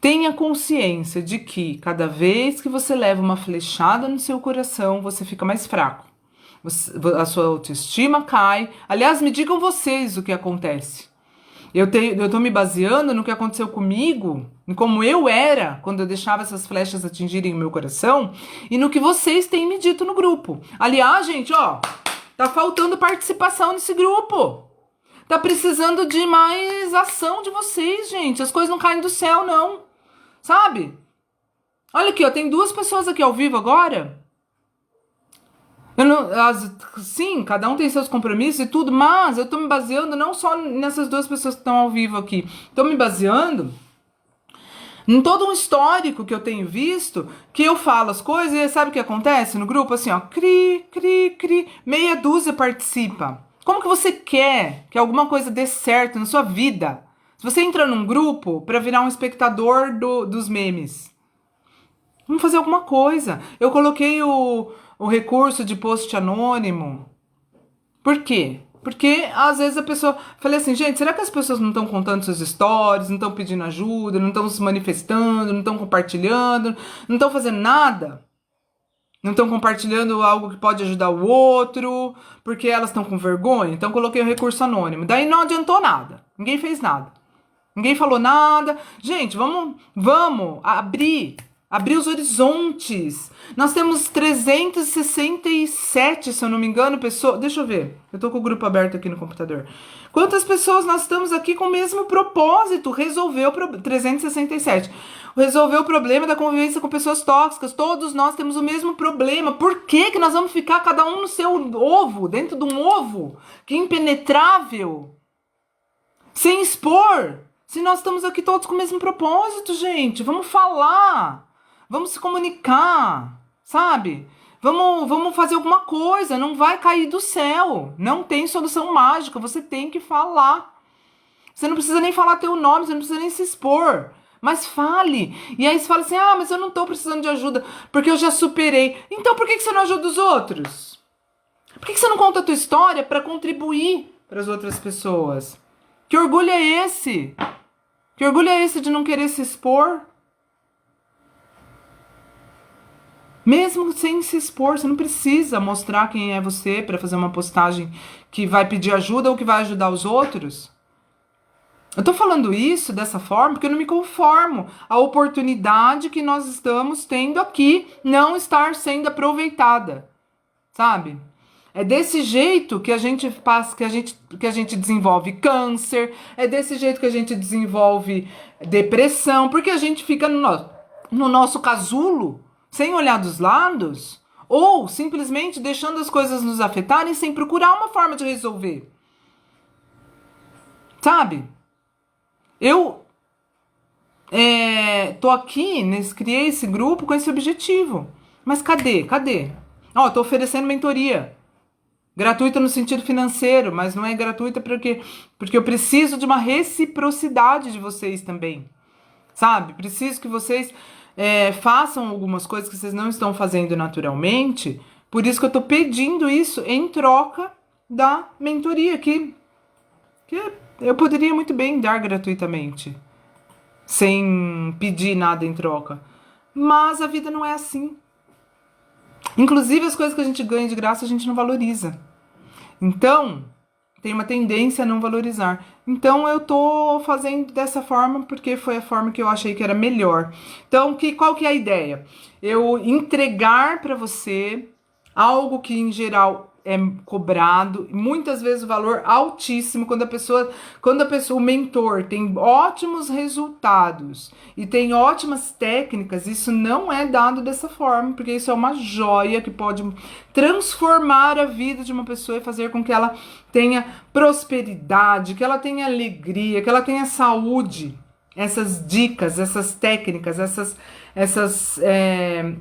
Tenha consciência de que cada vez que você leva uma flechada no seu coração, você fica mais fraco. A sua autoestima cai. Aliás, me digam vocês o que acontece. Eu tô me baseando no que aconteceu comigo, em como eu era quando eu deixava essas flechas atingirem o meu coração, e no que vocês têm me dito no grupo. Aliás, gente, ó, tá faltando participação nesse grupo. Tá precisando de mais ação de vocês, gente. As coisas não caem do céu, não. Sabe? Olha aqui, ó, tem 2 pessoas aqui ao vivo agora. Sim, cada um tem seus compromissos e tudo, mas eu tô me baseando não só nessas 2 pessoas que estão ao vivo aqui. Tô me baseando em todo um histórico que eu tenho visto, que eu falo as coisas e sabe o que acontece no grupo? Assim, ó, meia dúzia participa. Como que você quer que alguma coisa dê certo na sua vida? Se você entra num grupo para virar um espectador dos memes, vamos fazer alguma coisa. Eu coloquei o recurso de post anônimo. Por quê? Porque às vezes a pessoa... Falei assim, gente, será que as pessoas não estão contando suas histórias, não estão pedindo ajuda, não estão se manifestando, não estão compartilhando, não estão fazendo nada? Não estão compartilhando algo que pode ajudar o outro, porque elas estão com vergonha? Então coloquei o recurso anônimo. Daí não adiantou nada. Ninguém fez nada. Ninguém falou nada. Gente, vamos abrir os horizontes. Nós temos 367, se eu não me engano, pessoas. Deixa eu ver. Eu tô com o grupo aberto aqui no computador. Quantas pessoas nós estamos aqui com o mesmo propósito? 367. Resolver o problema da convivência com pessoas tóxicas. Todos nós temos o mesmo problema. Por que nós vamos ficar cada um no seu ovo, dentro de um ovo, que é impenetrável, sem expor? Se nós estamos aqui todos com o mesmo propósito, gente, vamos falar, vamos se comunicar, sabe? Vamos fazer alguma coisa, não vai cair do céu, não tem solução mágica, você tem que falar. Você não precisa nem falar teu nome, você não precisa nem se expor, mas fale. E aí você fala assim, mas eu não tô precisando de ajuda, porque eu já superei. Então por que você não ajuda os outros? Por que você não conta a tua história para contribuir para as outras pessoas? Que orgulho é esse? Que orgulho é esse de não querer se expor? Mesmo sem se expor, você não precisa mostrar quem é você para fazer uma postagem que vai pedir ajuda ou que vai ajudar os outros. Eu tô falando isso dessa forma porque eu não me conformo. A oportunidade que nós estamos tendo aqui não estar sendo aproveitada, sabe? É desse jeito que a gente passa, que a gente desenvolve câncer, é desse jeito que a gente desenvolve depressão, porque a gente fica no nosso casulo, sem olhar dos lados, ou simplesmente deixando as coisas nos afetarem sem procurar uma forma de resolver. Sabe? Eu tô aqui, criei esse grupo com esse objetivo. Mas cadê? Ó, tô oferecendo mentoria. Gratuita no sentido financeiro, mas não é gratuita porque eu preciso de uma reciprocidade de vocês também, sabe? Preciso que vocês façam algumas coisas que vocês não estão fazendo naturalmente, por isso que eu tô pedindo isso em troca da mentoria, que eu poderia muito bem dar gratuitamente, sem pedir nada em troca, mas a vida não é assim. Inclusive as coisas que a gente ganha de graça a gente não valoriza. Então, tem uma tendência a não valorizar. Então eu tô fazendo dessa forma porque foi a forma que eu achei que era melhor. Então, qual que é a ideia? Eu entregar para você algo que em geral é cobrado, muitas vezes o valor altíssimo o mentor tem ótimos resultados e tem ótimas técnicas, isso não é dado dessa forma, porque isso é uma joia que pode transformar a vida de uma pessoa e fazer com que ela tenha prosperidade, que ela tenha alegria, que ela tenha saúde. Essas dicas, essas técnicas, essas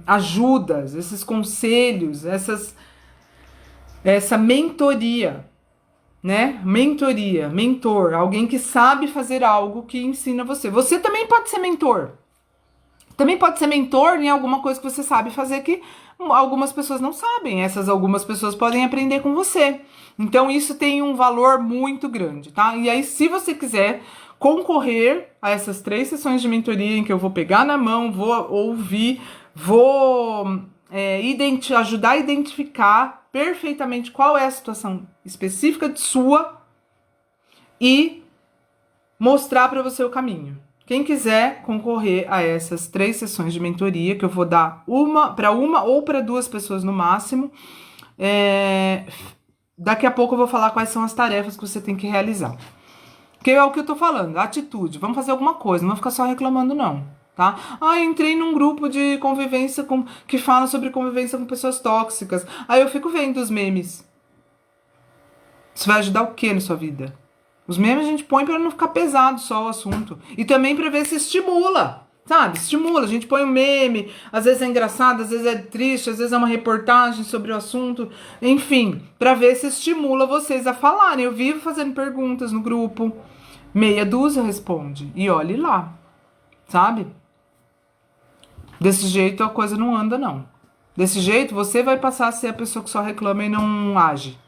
ajudas, esses conselhos, essa mentoria, né? Mentoria, mentor, alguém que sabe fazer algo que ensina você. Você também pode ser mentor. Também pode ser mentor em alguma coisa que você sabe fazer que algumas pessoas não sabem. Essas algumas pessoas podem aprender com você. Então isso tem um valor muito grande, tá? E aí, se você quiser concorrer a essas 3 sessões de mentoria em que eu vou pegar na mão, vou ouvir, vou ajudar a identificar perfeitamente qual é a situação específica de sua e mostrar para você o caminho. Quem quiser concorrer a essas 3 sessões de mentoria, que eu vou dar uma ou para 2 pessoas no máximo, daqui a pouco eu vou falar quais são as tarefas que você tem que realizar. Que é o que eu tô falando, atitude. Vamos fazer alguma coisa, não vamos ficar só reclamando, não. Tá? Entrei num grupo de convivência que fala sobre convivência com pessoas tóxicas. Aí eu fico vendo os memes. Isso vai ajudar o que na sua vida? Os memes a gente põe para não ficar pesado só o assunto. E também para ver se estimula. Sabe? Estimula. A gente põe um meme. Às vezes é engraçado, às vezes é triste, às vezes é uma reportagem sobre o assunto. Enfim, para ver se estimula vocês a falarem. Eu vivo fazendo perguntas no grupo. Meia dúzia responde. E olhe lá. Sabe? Desse jeito a coisa não anda, não. Desse jeito você vai passar a ser a pessoa que só reclama e não age.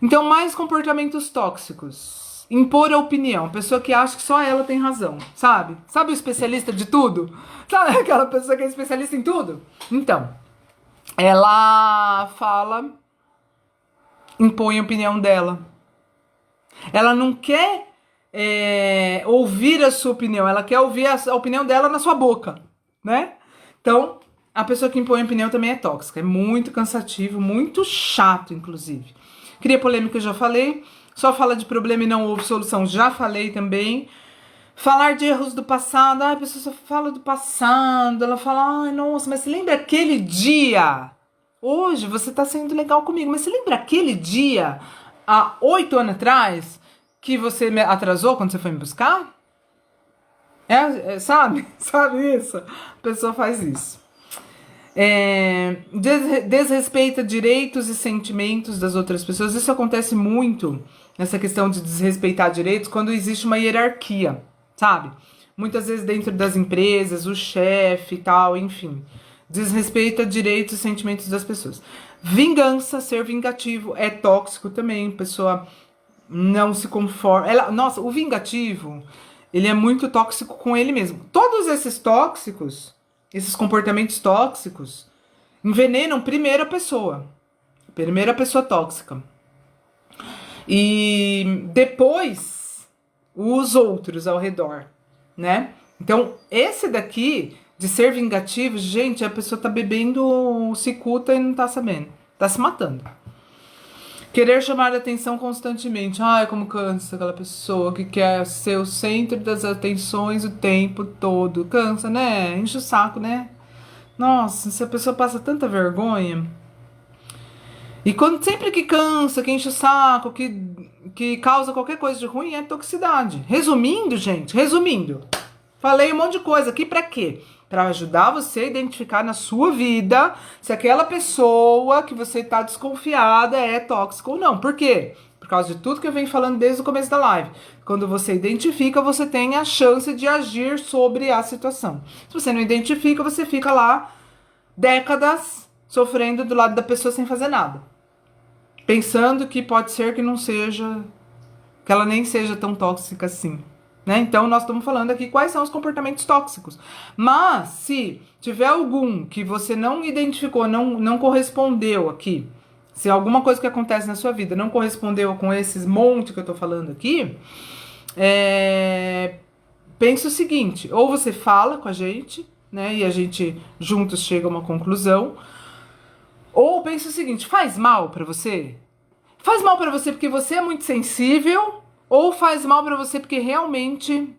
Então, mais comportamentos tóxicos. Impor a opinião. A pessoa que acha que só ela tem razão, sabe? Sabe o especialista de tudo? Sabe aquela pessoa que é especialista em tudo? Então, ela impõe a opinião dela. Ela não quer ouvir a sua opinião, ela quer ouvir a opinião dela na sua boca, né? Então, a pessoa que impõe a opinião também é tóxica. É muito cansativo, muito chato, inclusive. Cria polêmica, eu já falei. Só fala de problema e não ouve solução, já falei também. Falar de erros do passado. A pessoa só fala do passado. Ela fala, ai, nossa, mas você lembra aquele dia? Hoje você tá sendo legal comigo, mas você lembra aquele dia, há 8 anos atrás, que você me atrasou quando você foi me buscar? Sabe? Sabe isso? A pessoa faz isso. Desrespeita direitos e sentimentos das outras pessoas. Isso acontece muito nessa questão de desrespeitar direitos quando existe uma hierarquia, sabe? Muitas vezes dentro das empresas, o chefe e tal, enfim. Desrespeita direitos e sentimentos das pessoas. Vingança, ser vingativo é tóxico também. A pessoa não se conforma. Nossa, o vingativo, ele é muito tóxico com ele mesmo. Todos esses tóxicos, esses comportamentos tóxicos, envenenam primeiro a pessoa tóxica. E depois os outros ao redor, né? Então, esse daqui, de ser vingativo, gente, a pessoa tá bebendo cicuta e não tá sabendo. Tá se matando. Querer chamar a atenção constantemente. Ai, como cansa aquela pessoa que quer ser o centro das atenções o tempo todo. Cansa, né? Enche o saco, né? Nossa, se a pessoa passa tanta vergonha. E sempre que cansa, que enche o saco, que causa qualquer coisa de ruim, é toxicidade. Resumindo, gente, falei um monte de coisa aqui pra quê? Pra ajudar você a identificar na sua vida se aquela pessoa que você tá desconfiada é tóxica ou não. Por quê? Por causa de tudo que eu venho falando desde o começo da live. Quando você identifica, você tem a chance de agir sobre a situação. Se você não identifica, você fica lá décadas sofrendo do lado da pessoa sem fazer nada. Pensando que pode ser que não seja, que ela nem seja tão tóxica assim. Né? Então, nós estamos falando aqui quais são os comportamentos tóxicos. Mas, se tiver algum que você não identificou, não correspondeu aqui, Se alguma coisa que acontece na sua vida não correspondeu com esses monte que eu tô falando aqui, pensa o seguinte, ou você fala com a gente, né, e a gente juntos chega a uma conclusão, ou pensa o seguinte, faz mal pra você? Faz mal pra você porque você é muito sensível, ou faz mal pra você porque realmente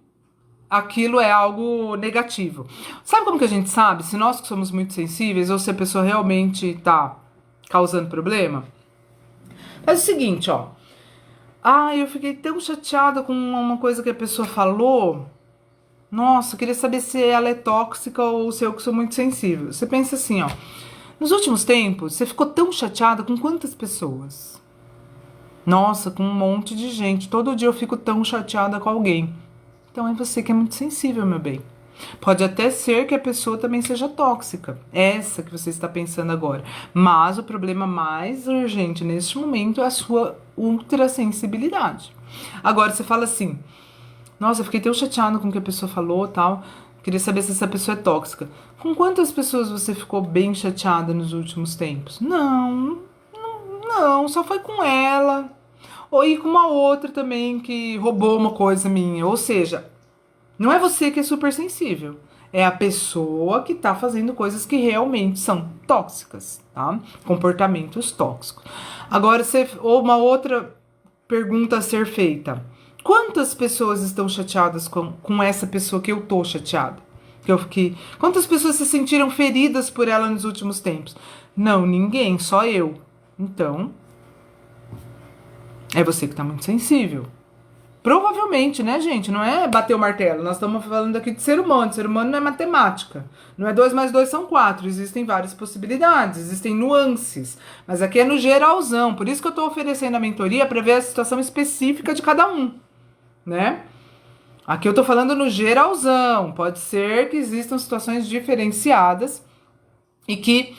aquilo é algo negativo. Sabe como que a gente sabe se nós que somos muito sensíveis ou se a pessoa realmente tá causando problema? Faz o seguinte, ó. Ah, eu fiquei tão chateada com uma coisa que a pessoa falou. Nossa, eu queria saber se ela é tóxica ou se eu que sou muito sensível. Você pensa assim, ó. Nos últimos tempos, você ficou tão chateada com quantas pessoas? Nossa, com um monte de gente. Todo dia eu fico tão chateada com alguém. Então é você que é muito sensível, meu bem. Pode até ser que a pessoa também seja tóxica, essa que você está pensando agora. Mas o problema mais urgente neste momento é a sua ultrassensibilidade. Agora você fala assim: nossa, eu fiquei tão chateado com o que a pessoa falou, tal. Queria saber se essa pessoa é tóxica. Com quantas pessoas você ficou bem chateada nos últimos tempos? Não, só foi com ela. Ou ir com uma outra também que roubou uma coisa minha. Ou seja, não é você que é super sensível. É a pessoa que tá fazendo coisas que realmente são tóxicas, tá? Comportamentos tóxicos. Agora, ou uma outra pergunta a ser feita. Quantas pessoas estão chateadas com essa pessoa que eu tô chateada? Quantas pessoas se sentiram feridas por ela nos últimos tempos? Não, ninguém, só eu. Então, é você que tá muito sensível. Provavelmente, né, gente? Não é bater o martelo. Nós estamos falando aqui de ser humano. Ser humano não é matemática. Não é 2 mais 2 são 4. Existem várias possibilidades, existem nuances. Mas aqui é no geralzão. Por isso que eu estou oferecendo a mentoria para ver a situação específica de cada um, né? Aqui eu estou falando no geralzão. Pode ser que existam situações diferenciadas e que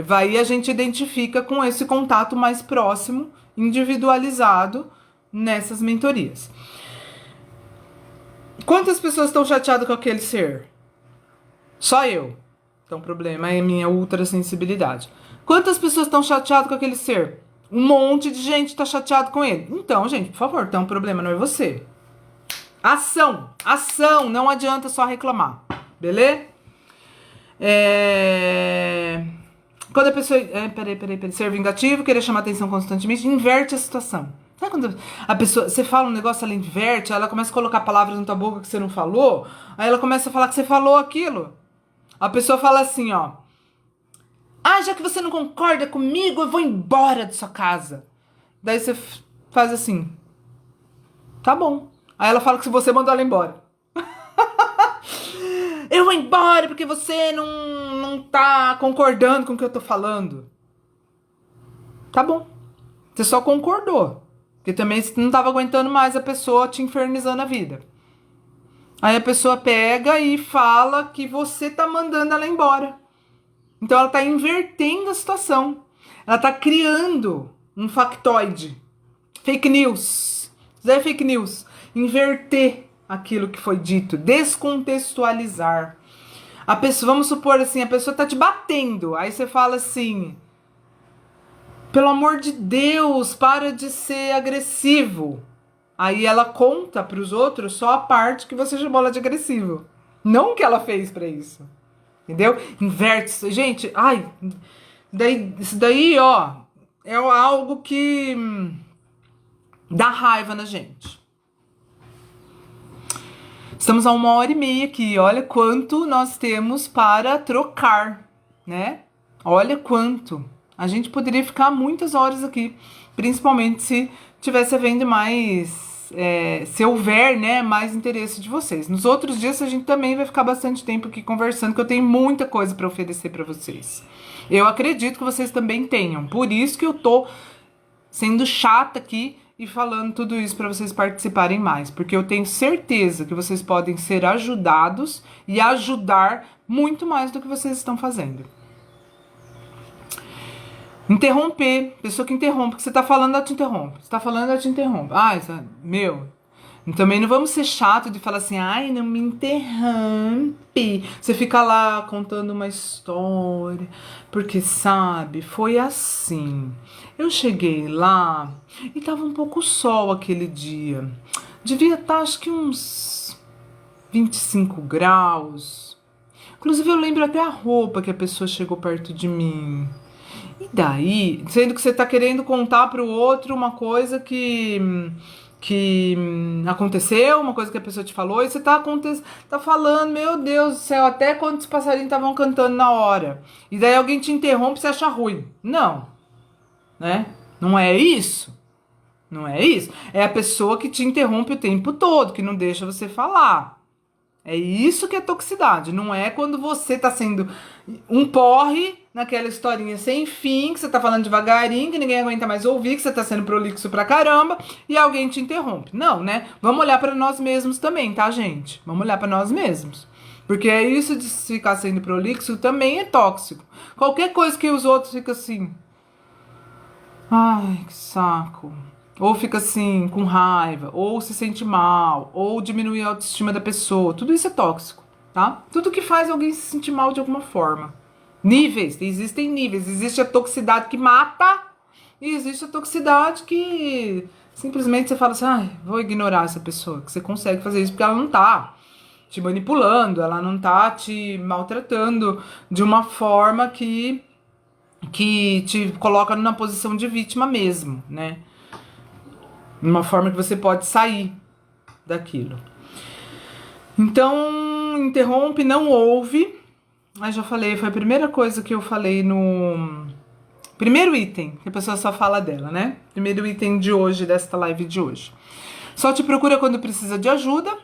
vai a gente identifica com esse contato mais próximo, individualizado nessas mentorias. Quantas pessoas estão chateadas com aquele ser? Só eu. Então o problema é a minha ultrassensibilidade. Quantas pessoas estão chateadas com aquele ser? Um monte de gente está chateado com ele. Então, gente, por favor, então o problema não é você. Ação, não adianta só reclamar, beleza? Quando a pessoa... Peraí. Ser vingativo, querer chamar atenção constantemente, inverte a situação. Sabe quando a pessoa... Você fala um negócio, ela inverte, ela começa a colocar palavras na tua boca que você não falou, aí ela começa a falar que você falou aquilo. A pessoa fala assim, ó. Ah, já que você não concorda comigo, eu vou embora de sua casa. Daí você faz assim. Tá bom. Aí ela fala que se você mandou ela embora. Eu vou embora porque você não tá concordando com o que eu tô falando. Tá bom. Você só concordou. Porque também você não tava aguentando mais a pessoa te infernizando a vida. Aí a pessoa pega e fala que você tá mandando ela embora. Então ela tá invertendo a situação. Ela tá criando um factoide. Fake news. Isso é fake news. Inverter aquilo que foi dito, descontextualizar. A pessoa, vamos supor assim, a pessoa tá te batendo, aí você fala assim: pelo amor de Deus, para de ser agressivo. Aí ela conta pros outros só a parte que você chamou ela de agressivo, não o que ela fez pra isso. Entendeu? Inverte. Gente, isso daí, ó, é algo que dá raiva na gente. Estamos a 1h30 aqui, olha quanto nós temos para trocar, né? Olha quanto. A gente poderia ficar muitas horas aqui, principalmente se tivesse havendo mais, se houver, né, mais interesse de vocês. Nos outros dias a gente também vai ficar bastante tempo aqui conversando, que eu tenho muita coisa para oferecer para vocês. Eu acredito que vocês também tenham, por isso que eu tô sendo chata aqui e falando tudo isso para vocês participarem mais, porque eu tenho certeza que vocês podem ser ajudados e ajudar muito mais do que vocês estão fazendo. Interromper, pessoa que interrompe, que você tá falando, ela te interrompe. Você tá falando, ela te interrompe. Também não vamos ser chato de falar assim, ai, não me interrompe. Você fica lá contando uma história, porque sabe, foi assim. Eu cheguei lá e tava um pouco sol aquele dia. Devia estar, acho que uns 25 graus. Inclusive, eu lembro até a roupa que a pessoa chegou perto de mim. E daí, sendo que você tá querendo contar pro outro uma coisa que aconteceu, uma coisa que a pessoa te falou, e você tá falando, meu Deus do céu, até quando os passarinhos estavam cantando na hora. E daí alguém te interrompe e você acha ruim. Não, né? Não é isso. Não é isso. É a pessoa que te interrompe o tempo todo, que não deixa você falar. É isso que é toxicidade. Não é quando você tá sendo um porre naquela historinha sem fim, que você tá falando devagarinho, que ninguém aguenta mais ouvir, que você tá sendo prolixo pra caramba e alguém te interrompe. Não, né? Vamos olhar pra nós mesmos também, tá, gente? Vamos olhar pra nós mesmos. Porque é isso de ficar sendo prolixo também é tóxico. Qualquer coisa que os outros ficam assim. Ai, que saco. Ou fica assim, com raiva, ou se sente mal, ou diminui a autoestima da pessoa. Tudo isso é tóxico, tá? Tudo que faz alguém se sentir mal de alguma forma. Níveis, existem níveis. Existe a toxicidade que mata e existe a toxicidade que simplesmente você fala assim, ai, vou ignorar essa pessoa. Que você consegue fazer isso porque ela não tá te manipulando, ela não tá te maltratando de uma forma que te coloca numa posição de vítima mesmo, né? Uma forma que você pode sair daquilo. Então, interrompe, não ouve. Aí já falei, foi a primeira coisa que eu falei no primeiro item, que a pessoa só fala dela, né? Primeiro item de hoje, desta live de hoje. Só te procura quando precisa de ajuda.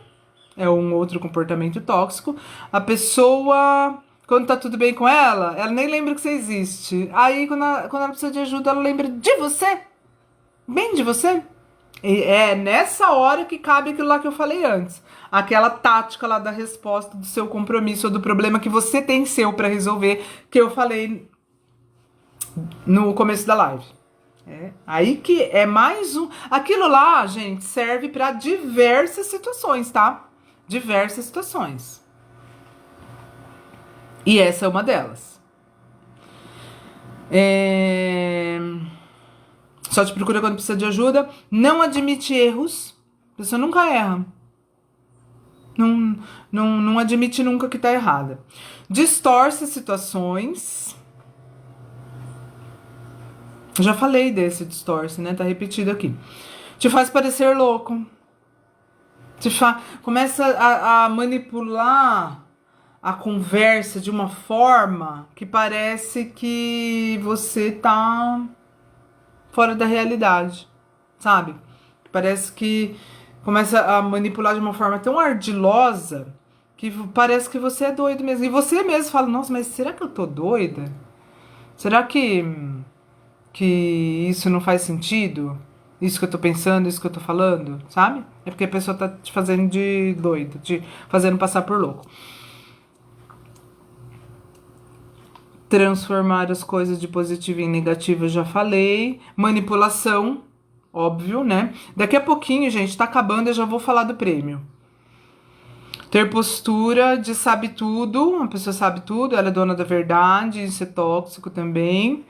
É um outro comportamento tóxico. A pessoa, quando tá tudo bem com ela nem lembra que você existe. Aí, quando ela precisa de ajuda, ela lembra de você. Bem de você. E é nessa hora que cabe aquilo lá que eu falei antes. Aquela tática lá da resposta do seu compromisso ou do problema que você tem seu pra resolver, que eu falei no começo da live. Aí que é mais um. Aquilo lá, gente, serve pra diversas situações, tá? Diversas situações. E essa é uma delas. Só te procura quando precisa de ajuda. Não admite erros. A pessoa nunca erra. Não admite nunca que tá errada. Distorce situações. Já falei desse distorce, né? Tá repetido aqui. Te faz parecer louco. Começa a manipular a conversa de uma forma que parece que você tá fora da realidade, sabe? Parece que começa a manipular de uma forma tão ardilosa que parece que você é doido mesmo. E você mesmo fala, nossa, mas será que eu tô doida? Será que isso não faz sentido? Isso que eu tô pensando, isso que eu tô falando, sabe? É porque a pessoa tá te fazendo de doido, te fazendo passar por louco. Transformar as coisas de positivo em negativo, eu já falei. Manipulação, óbvio, né? Daqui a pouquinho, gente, tá acabando, eu já vou falar do prêmio. Ter postura de sabe tudo, a pessoa sabe tudo, ela é dona da verdade, isso é tóxico também.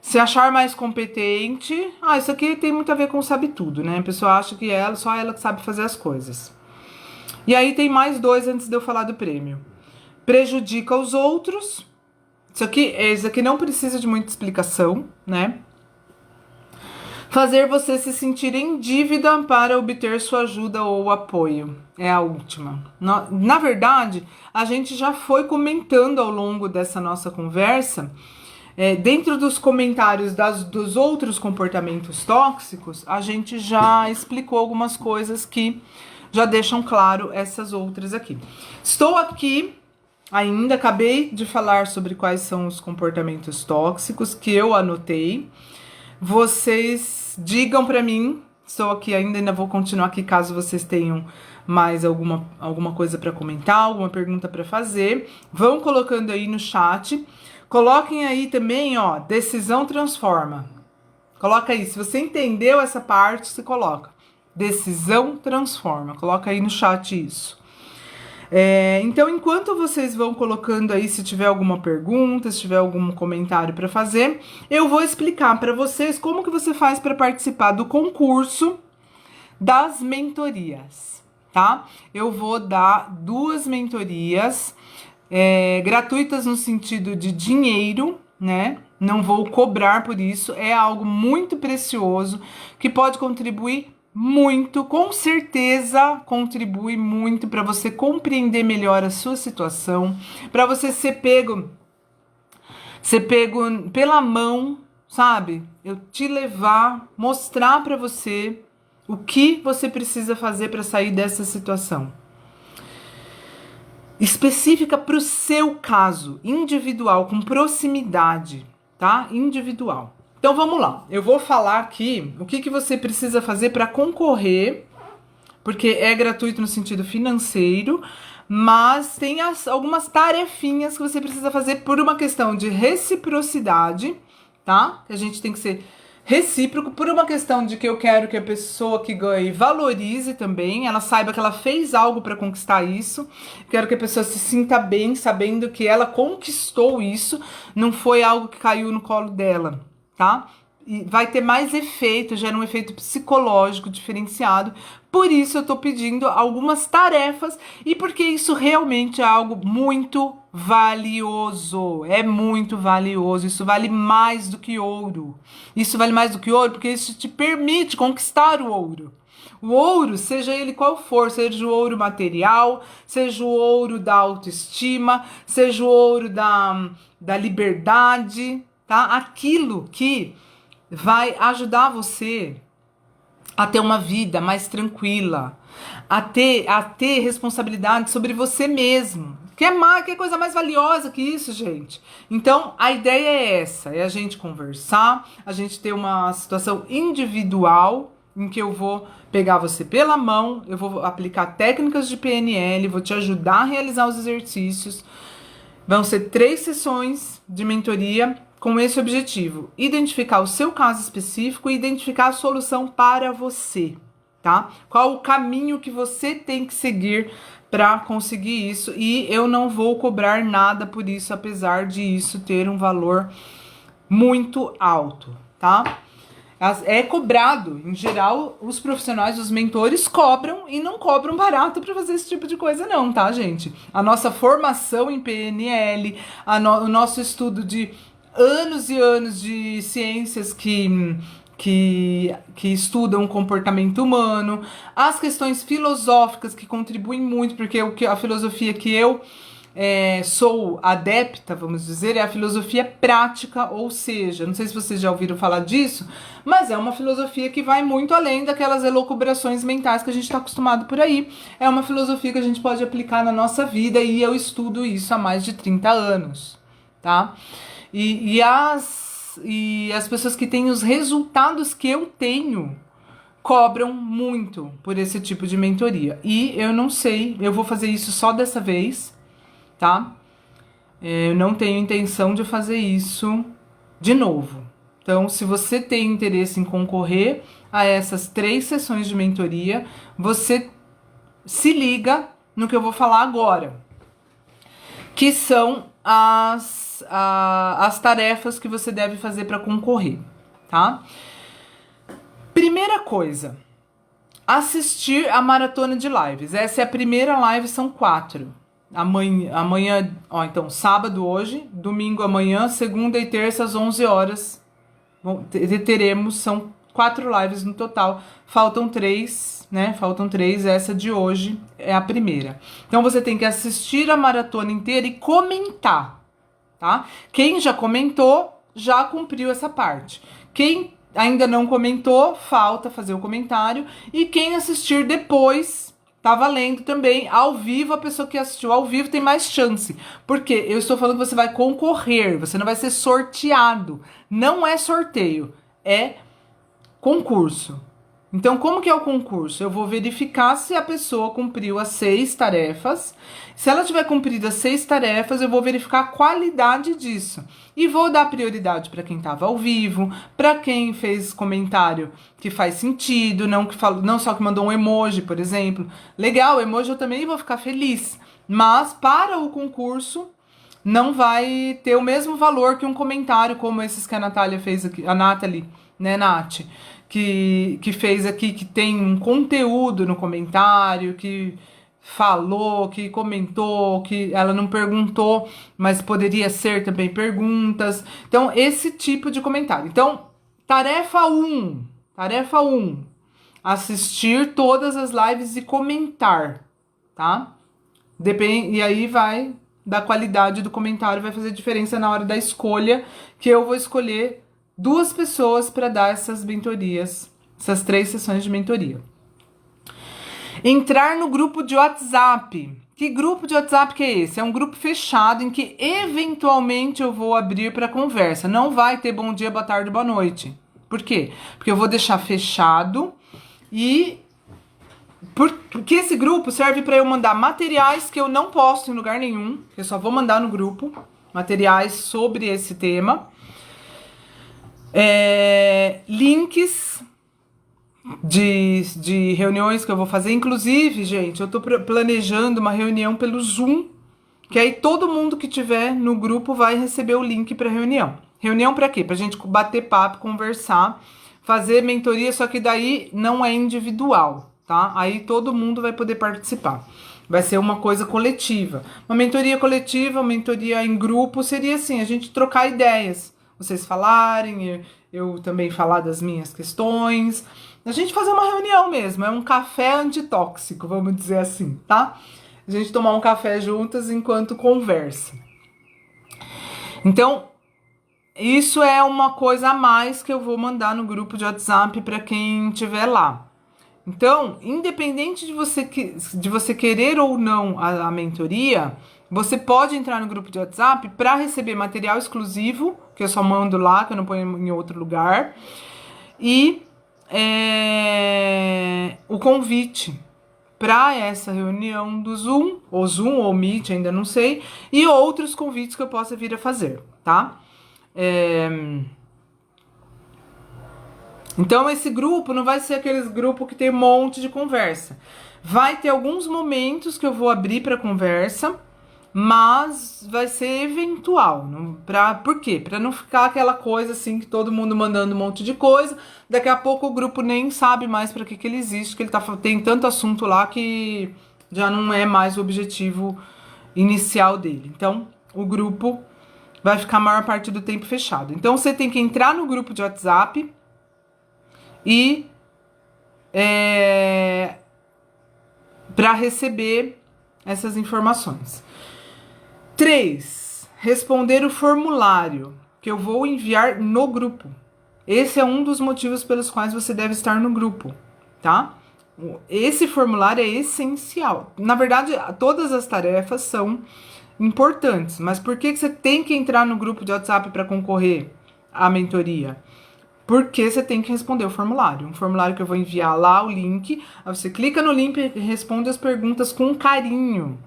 Se achar mais competente, isso aqui tem muito a ver com sabe tudo, né? A pessoa acha que só ela que sabe fazer as coisas. E aí tem mais dois antes de eu falar do prêmio. Prejudica os outros. Isso aqui não precisa de muita explicação, né? Fazer você se sentir em dívida para obter sua ajuda ou apoio. É a última. Na verdade, a gente já foi comentando ao longo dessa nossa conversa, dentro dos comentários dos outros comportamentos tóxicos, a gente já explicou algumas coisas que já deixam claro essas outras aqui. Estou aqui ainda, acabei de falar sobre quais são os comportamentos tóxicos que eu anotei. Vocês digam pra mim, estou aqui ainda vou continuar aqui caso vocês tenham mais alguma coisa pra comentar, alguma pergunta pra fazer. Vão colocando aí no chat. Coloquem aí também, ó, decisão transforma. Coloca aí, se você entendeu essa parte, você coloca. Decisão transforma. Coloca aí no chat isso. Então, enquanto vocês vão colocando aí, se tiver alguma pergunta, se tiver algum comentário para fazer, eu vou explicar para vocês como que você faz para participar do concurso das mentorias, tá? Eu vou dar 2 mentorias gratuitas no sentido de dinheiro, né? Não vou cobrar por isso, é algo muito precioso que pode contribuir muito, com certeza contribui muito para você compreender melhor a sua situação, para você ser pego pela mão, sabe? Eu te levar, mostrar para você o que você precisa fazer para sair dessa situação. Específica para o seu caso, individual, com proximidade, tá? Individual. Então vamos lá, eu vou falar aqui o que você precisa fazer para concorrer, porque é gratuito no sentido financeiro, mas tem algumas tarefinhas que você precisa fazer por uma questão de reciprocidade, tá? Que a gente tem que ser recíproco, por uma questão de que eu quero que a pessoa que ganhe valorize também, ela saiba que ela fez algo para conquistar isso, quero que a pessoa se sinta bem sabendo que ela conquistou isso, não foi algo que caiu no colo dela, tá? E vai ter mais efeito, gera um efeito psicológico diferenciado. Por isso eu tô pedindo algumas tarefas e porque isso realmente é algo muito valioso. É muito valioso. Isso vale mais do que ouro. Isso vale mais do que ouro porque isso te permite conquistar o ouro. O ouro, seja ele qual for, seja o ouro material, seja o ouro da autoestima, seja o ouro da liberdade, tá? Aquilo que vai ajudar você a ter uma vida mais tranquila, a ter responsabilidade sobre você mesmo. Que coisa mais valiosa que isso, gente? Então, a ideia é essa, é a gente conversar, a gente ter uma situação individual em que eu vou pegar você pela mão, eu vou aplicar técnicas de PNL, vou te ajudar a realizar os exercícios. Vão ser 3 sessões de mentoria com esse objetivo: identificar o seu caso específico e identificar a solução para você, tá? Qual o caminho que você tem que seguir para conseguir isso, e eu não vou cobrar nada por isso, apesar de isso ter um valor muito alto, tá? É cobrado, em geral, os profissionais, os mentores cobram e não cobram barato para fazer esse tipo de coisa não, tá, gente? A nossa formação em PNL, o nosso estudo de anos e anos de ciências que estudam o comportamento humano, as questões filosóficas que contribuem muito, porque a filosofia que eu sou adepta, vamos dizer, é a filosofia prática, ou seja, não sei se vocês já ouviram falar disso, mas é uma filosofia que vai muito além daquelas elucubrações mentais que a gente está acostumado por aí. É uma filosofia que a gente pode aplicar na nossa vida e eu estudo isso há mais de 30 anos, tá? E as pessoas que têm os resultados que eu tenho cobram muito por esse tipo de mentoria. E eu não sei, eu vou fazer isso só dessa vez, tá? Eu não tenho intenção de fazer isso de novo. Então, se você tem interesse em concorrer a essas 3 sessões de mentoria, você se liga no que eu vou falar agora, que são as tarefas que você deve fazer para concorrer, tá? Primeira coisa, assistir a maratona de lives. Essa é a primeira live, são 4. Amanhã, então, sábado hoje, domingo amanhã, segunda e terça às 11 horas. Teremos, são 4 lives no total. Faltam 3, né? Faltam 3, essa de hoje é a primeira. Então você tem que assistir a maratona inteira e comentar, tá? Quem já comentou, já cumpriu essa parte. Quem ainda não comentou, falta fazer o comentário. E quem assistir depois, tá valendo também, ao vivo. A pessoa que assistiu ao vivo tem mais chance. Porque eu estou falando que você vai concorrer, você não vai ser sorteado. Não é sorteio, é concurso. Então, como que é o concurso? Eu vou verificar se a pessoa cumpriu as 6 tarefas. Se ela tiver cumprido as 6 tarefas, eu vou verificar a qualidade disso. E vou dar prioridade para quem estava ao vivo, para quem fez comentário que faz sentido, não só que mandou um emoji, por exemplo. Legal, emoji eu também vou ficar feliz. Mas para o concurso, não vai ter o mesmo valor que um comentário como esses que a Natália fez aqui, a Nathalie, né, Nath? Que fez aqui, que tem um conteúdo no comentário, que falou, que comentou, que ela não perguntou, mas poderia ser também perguntas. Então, esse tipo de comentário. Então, tarefa 1. Tarefa 1. Assistir todas as lives e comentar, tá? E aí vai da qualidade do comentário, vai fazer diferença na hora da escolha, que eu vou escolher 2 pessoas para dar essas mentorias, essas 3 sessões de mentoria. Entrar no grupo de WhatsApp. Que grupo de WhatsApp que é esse? É um grupo fechado em que eventualmente eu vou abrir para conversa. Não vai ter bom dia, boa tarde, boa noite. Por quê? Porque eu vou deixar fechado e porque esse grupo serve para eu mandar materiais que eu não posto em lugar nenhum, que eu só vou mandar no grupo, materiais sobre esse tema. Links de reuniões que eu vou fazer. Inclusive, gente, eu tô planejando uma reunião pelo Zoom, que aí todo mundo que tiver no grupo vai receber o link para reunião. Reunião para quê? Pra gente bater papo, conversar, fazer mentoria, só que daí não é individual, tá? Aí todo mundo vai poder participar. Vai ser uma coisa coletiva. Uma mentoria coletiva, uma mentoria em grupo, seria assim, a gente trocar ideias. Vocês falarem, eu também falar das minhas questões. A gente fazer uma reunião mesmo, é um café antitóxico, vamos dizer assim, tá? A gente tomar um café juntas enquanto conversa. Então, isso é uma coisa a mais que eu vou mandar no grupo de WhatsApp para quem estiver lá. Então, independente de você querer ou não a mentoria, você pode entrar no grupo de WhatsApp para receber material exclusivo, que eu só mando lá, que eu não ponho em outro lugar, e o convite para essa reunião do Zoom ou Meet, ainda não sei, e outros convites que eu possa vir a fazer, tá? Então, esse grupo não vai ser aqueles grupos que tem um monte de conversa. Vai ter alguns momentos que eu vou abrir para conversa, mas vai ser eventual. Por quê? Para não ficar aquela coisa assim, que todo mundo mandando um monte de coisa. Daqui a pouco o grupo nem sabe mais para que ele existe, que ele tem tanto assunto lá que já não é mais o objetivo inicial dele. Então, o grupo vai ficar a maior parte do tempo fechado. Então, você tem que entrar no grupo de WhatsApp e para receber essas informações. 3. Responder o formulário que eu vou enviar no grupo. Esse é um dos motivos pelos quais você deve estar no grupo, tá? Esse formulário é essencial. Na verdade, todas as tarefas são importantes, mas por que você tem que entrar no grupo de WhatsApp para concorrer à mentoria? Porque você tem que responder o formulário. Um formulário que eu vou enviar lá, o link. Aí você clica no link e responde as perguntas com carinho.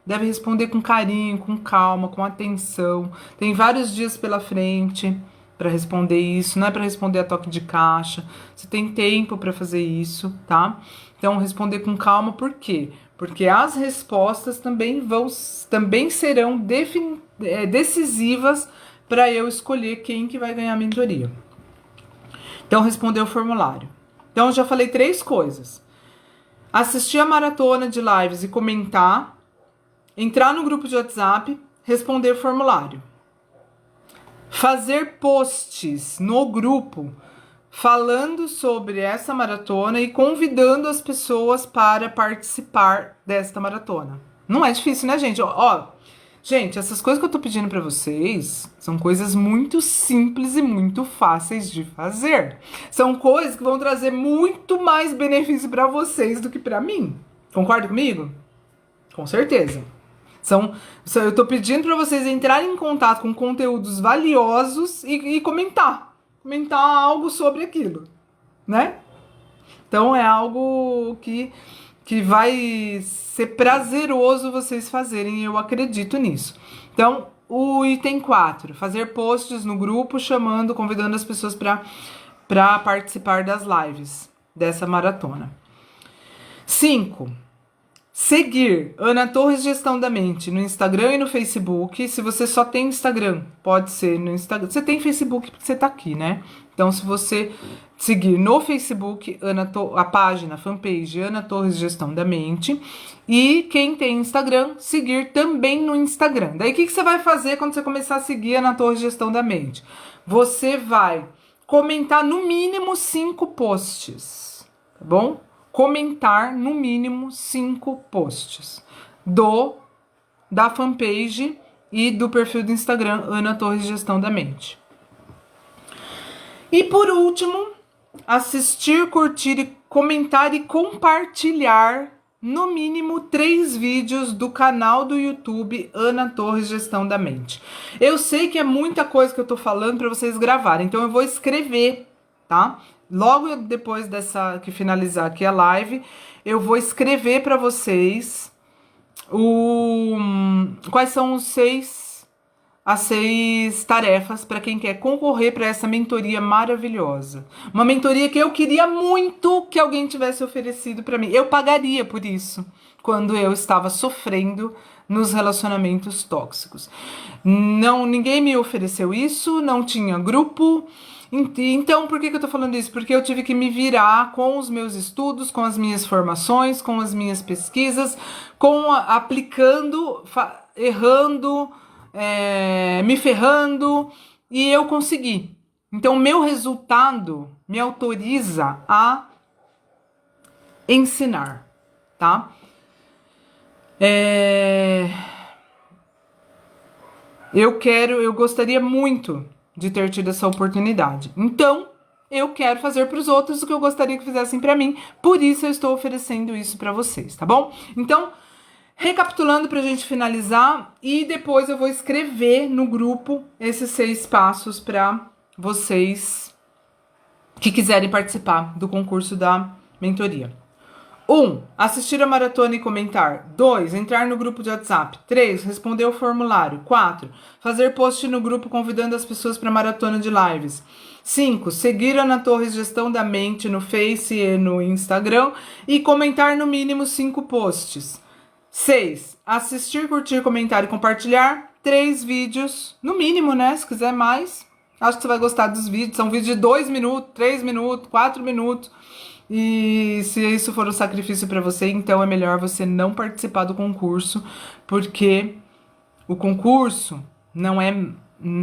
Deve responder com carinho, com calma, com atenção. Tem vários dias pela frente para responder isso. Não é para responder a toque de caixa. Você tem tempo para fazer isso, tá? Então, responder com calma, por quê? Porque as respostas também serão decisivas para eu escolher quem que vai ganhar a mentoria. Então, responder o formulário. Então, eu já falei 3 coisas. Assistir a maratona de lives e comentar. Entrar no grupo de WhatsApp. Responder o formulário. Fazer posts no grupo falando sobre essa maratona e convidando as pessoas para participar desta maratona. Não é difícil, né, gente? Gente, essas coisas que eu tô pedindo pra vocês são coisas muito simples e muito fáceis de fazer. São coisas que vão trazer muito mais benefício pra vocês do que pra mim. Concorda comigo? Com certeza. Eu tô pedindo pra vocês entrarem em contato com conteúdos valiosos e comentar. Comentar algo sobre aquilo, né? Então é algo que vai ser prazeroso vocês fazerem, e eu acredito nisso. Então, o item 4, fazer posts no grupo convidando as pessoas para participar das lives dessa maratona. 5. Seguir Ana Torres Gestão da Mente no Instagram e no Facebook. Se você só tem Instagram, pode ser no Instagram. Você tem Facebook porque você tá aqui, né? Então, se você seguir no Facebook a página, a fanpage Ana Torres Gestão da Mente, e quem tem Instagram, seguir também no Instagram. Daí, o que você vai fazer quando você começar a seguir Ana Torres Gestão da Mente? Você vai comentar no mínimo 5 posts, tá bom? Comentar no mínimo 5 posts da fanpage e do perfil do Instagram Ana Torres Gestão da Mente. E por último, assistir, curtir, comentar e compartilhar no mínimo 3 vídeos do canal do YouTube Ana Torres Gestão da Mente. Eu sei que é muita coisa que eu tô falando para vocês gravarem, então eu vou escrever, tá? Logo depois que finalizar aqui a live, eu vou escrever para vocês quais são as 6 tarefas para quem quer concorrer para essa mentoria maravilhosa. Uma mentoria que eu queria muito que alguém tivesse oferecido para mim. Eu pagaria por isso quando eu estava sofrendo nos relacionamentos tóxicos. Ninguém me ofereceu isso, não tinha grupo. Então, por que eu tô falando isso? Porque eu tive que me virar com os meus estudos, com as minhas formações, com as minhas pesquisas, aplicando, errando, me ferrando, e eu consegui. Então, meu resultado me autoriza a ensinar, tá? Eu gostaria muito de ter tido essa oportunidade. Então, eu quero fazer para os outros o que eu gostaria que fizessem para mim. Por isso, eu estou oferecendo isso para vocês, tá bom? Então, recapitulando para a gente finalizar, e depois eu vou escrever no grupo esses 6 passos para vocês que quiserem participar do concurso da mentoria. 1. Assistir a maratona e comentar. 2. Entrar no grupo de WhatsApp. 3. Responder o formulário. 4. Fazer post no grupo convidando as pessoas para a maratona de lives. 5. Seguir a Ana Torres Gestão da Mente no Face e no Instagram e comentar no mínimo 5 posts. 6. Assistir, curtir, comentar e compartilhar 3 vídeos, no mínimo, né? Se quiser mais. Acho que você vai gostar dos vídeos. São vídeos de 2 minutos, 3 minutos, 4 minutos. E se isso for um sacrifício para você, então é melhor você não participar do concurso, porque o concurso não é,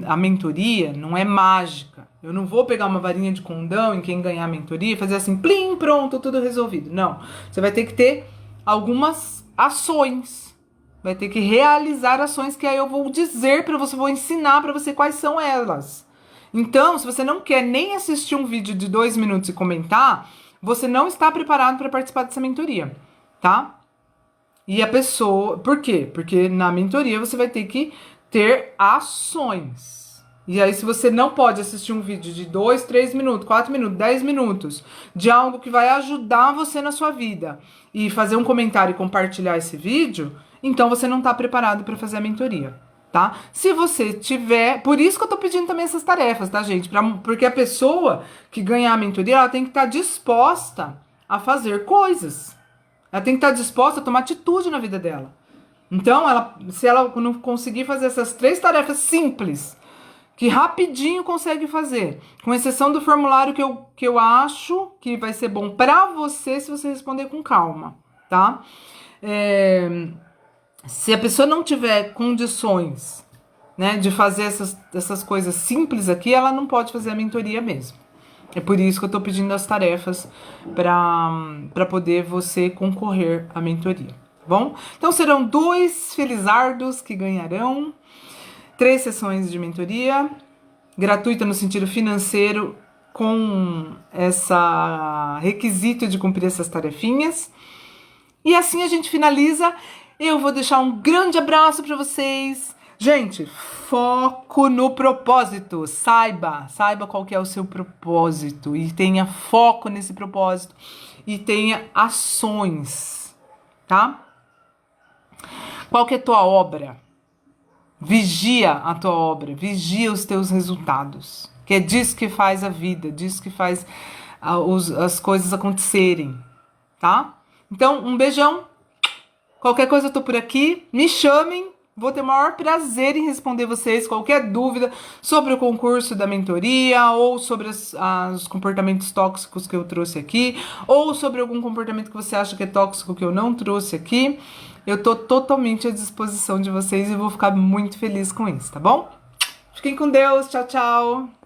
a mentoria não é mágica. Eu não vou pegar uma varinha de condão em quem ganhar a mentoria e fazer assim, plim, pronto, tudo resolvido. Não, você vai ter que ter algumas ações, vai ter que realizar ações que aí eu vou dizer para você, vou ensinar para você quais são elas. Então, se você não quer nem assistir um vídeo de 2 minutos e comentar, você não está preparado para participar dessa mentoria, tá? E a pessoa... Por quê? Porque na mentoria você vai ter que ter ações. E aí, se você não pode assistir um vídeo de 2, 3 minutos, 4 minutos, 10 minutos, de algo que vai ajudar você na sua vida, e fazer um comentário e compartilhar esse vídeo, então você não está preparado para fazer a mentoria, tá? Se você tiver... Por isso que eu tô pedindo também essas tarefas, tá, gente? Porque a pessoa que ganhar a mentoria, ela tem que estar disposta a fazer coisas. Ela tem que estar disposta a tomar atitude na vida dela. Então, se ela não conseguir fazer essas 3 tarefas simples, que rapidinho consegue fazer, com exceção do formulário que eu acho que vai ser bom pra você se você responder com calma, tá? Se a pessoa não tiver condições, né, de fazer essas coisas simples aqui, ela não pode fazer a mentoria mesmo. É por isso que eu tô pedindo as tarefas para poder você concorrer à mentoria, tá bom? Então serão 2 felizardos que ganharão 3 sessões de mentoria, gratuita no sentido financeiro, com essa requisito de cumprir essas tarefinhas. E assim a gente finaliza. Eu vou deixar um grande abraço para vocês. Gente, foco no propósito. Saiba qual que é o seu propósito e tenha foco nesse propósito. e tenha ações, tá? Qual que é a tua obra? Vigia a tua obra, vigia os teus resultados, que é disso que faz a vida, disso que faz as coisas acontecerem, tá? Então, um beijão. Qualquer coisa eu tô por aqui, me chamem, vou ter o maior prazer em responder vocês. Qualquer dúvida sobre o concurso da mentoria, ou sobre os comportamentos tóxicos que eu trouxe aqui, ou sobre algum comportamento que você acha que é tóxico que eu não trouxe aqui, eu tô totalmente à disposição de vocês e vou ficar muito feliz com isso, tá bom? Fiquem com Deus, tchau, tchau!